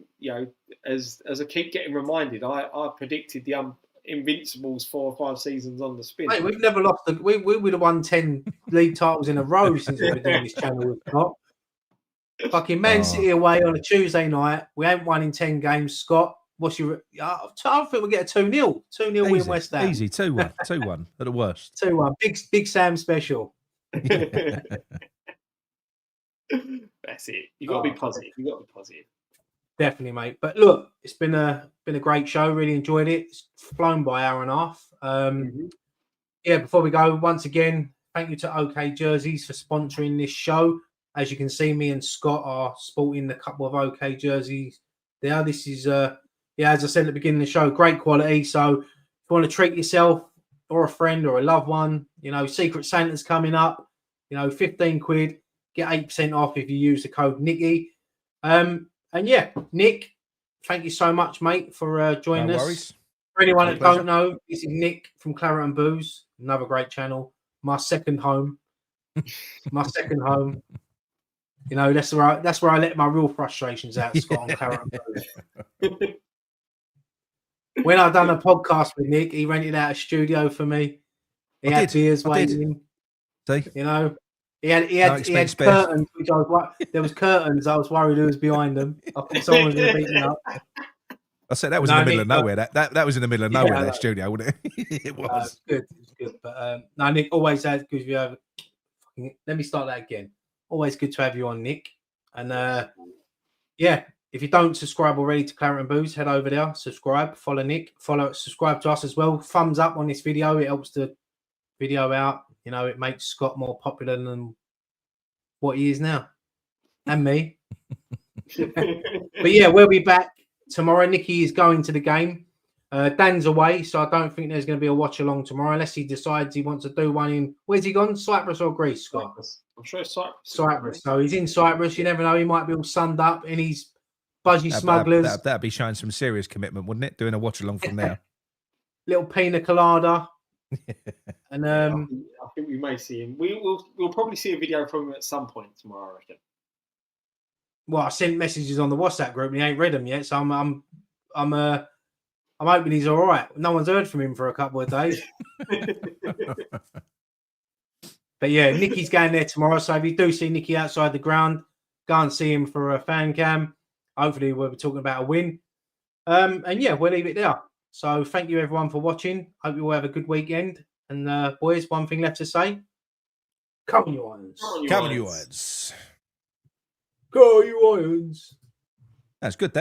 as I keep getting reminded, I predicted the Invincibles 4 or 5 seasons on the spin. Mate, we've never lost. We would have won 10 league titles in a row since we've been doing this channel. Fucking Man City away on a Tuesday night. We ain't won in 10 games. Scott, what's your? I think we'll get a 2-0. 2-0 win West Ham. Easy 2-1. 2-1 at the worst. 2-1. Big Sam special. That's it. You got to be positive. Definitely, mate. But look, it's been a great show. Really enjoyed it. It's flown by hour and a half. yeah, before we go, once again, thank you to OK Jerseys for sponsoring this show. As you can see, me and Scott are sporting a couple of OK jerseys there. This is, as I said at the beginning of the show, great quality. So if you want to treat yourself or a friend or a loved one, Secret Santa's coming up, 15 quid, get 8% off if you use the code Nicky. And yeah, Nick, thank you so much, mate, for joining us. Worries. For anyone My that pleasure. don't know, this is Nick from Claret and Booze, another great channel. My second home. My second home. That's where I let my real frustrations out, Scott, on Claret and Booze. When I done a podcast with Nick, he rented out a studio for me. He had beers waiting. See? He had curtains, which I was there was curtains. I was worried who was behind them. I thought someone was going to beat me up. I said that was in the middle of nowhere. That was in the middle of nowhere. That studio, wasn't it? It was. Good. It was good. But Nick, always has good. Let me start that again. Always good to have you on, Nick. And if you don't subscribe already to Claret and Booze, head over there, subscribe, follow Nick, subscribe to us as well. Thumbs up on this video. It helps the video out. It makes Scott more popular than what he is now. And me. But yeah, we'll be back tomorrow. Nicky is going to the game. Dan's away, so I don't think there's going to be a watch along tomorrow unless he decides he wants to do one in. Where's he gone? Cyprus or Greece, Scott? I'm sure it's Cyprus. Cyprus. So he's in Cyprus. You never know. He might be all sunned up in his budgie smugglers. That'd be showing some serious commitment, wouldn't it? Doing a watch along from there. Little pina colada. And I think we may see him. We'll probably see a video from him at some point tomorrow, I reckon. Well, I sent messages on the WhatsApp group and he ain't read them yet, so I'm hoping he's all right. No one's heard from him for a couple of days. But yeah, Nicky's going there tomorrow. So if you do see Nicky outside the ground, go and see him for a fan cam. Hopefully we'll be talking about a win. And yeah, we'll leave it there. So thank you everyone for watching. Hope you all have a good weekend. And boys, one thing left to say. Come on, you Irons. Come on, you Irons. Go, you Irons. That's good, that.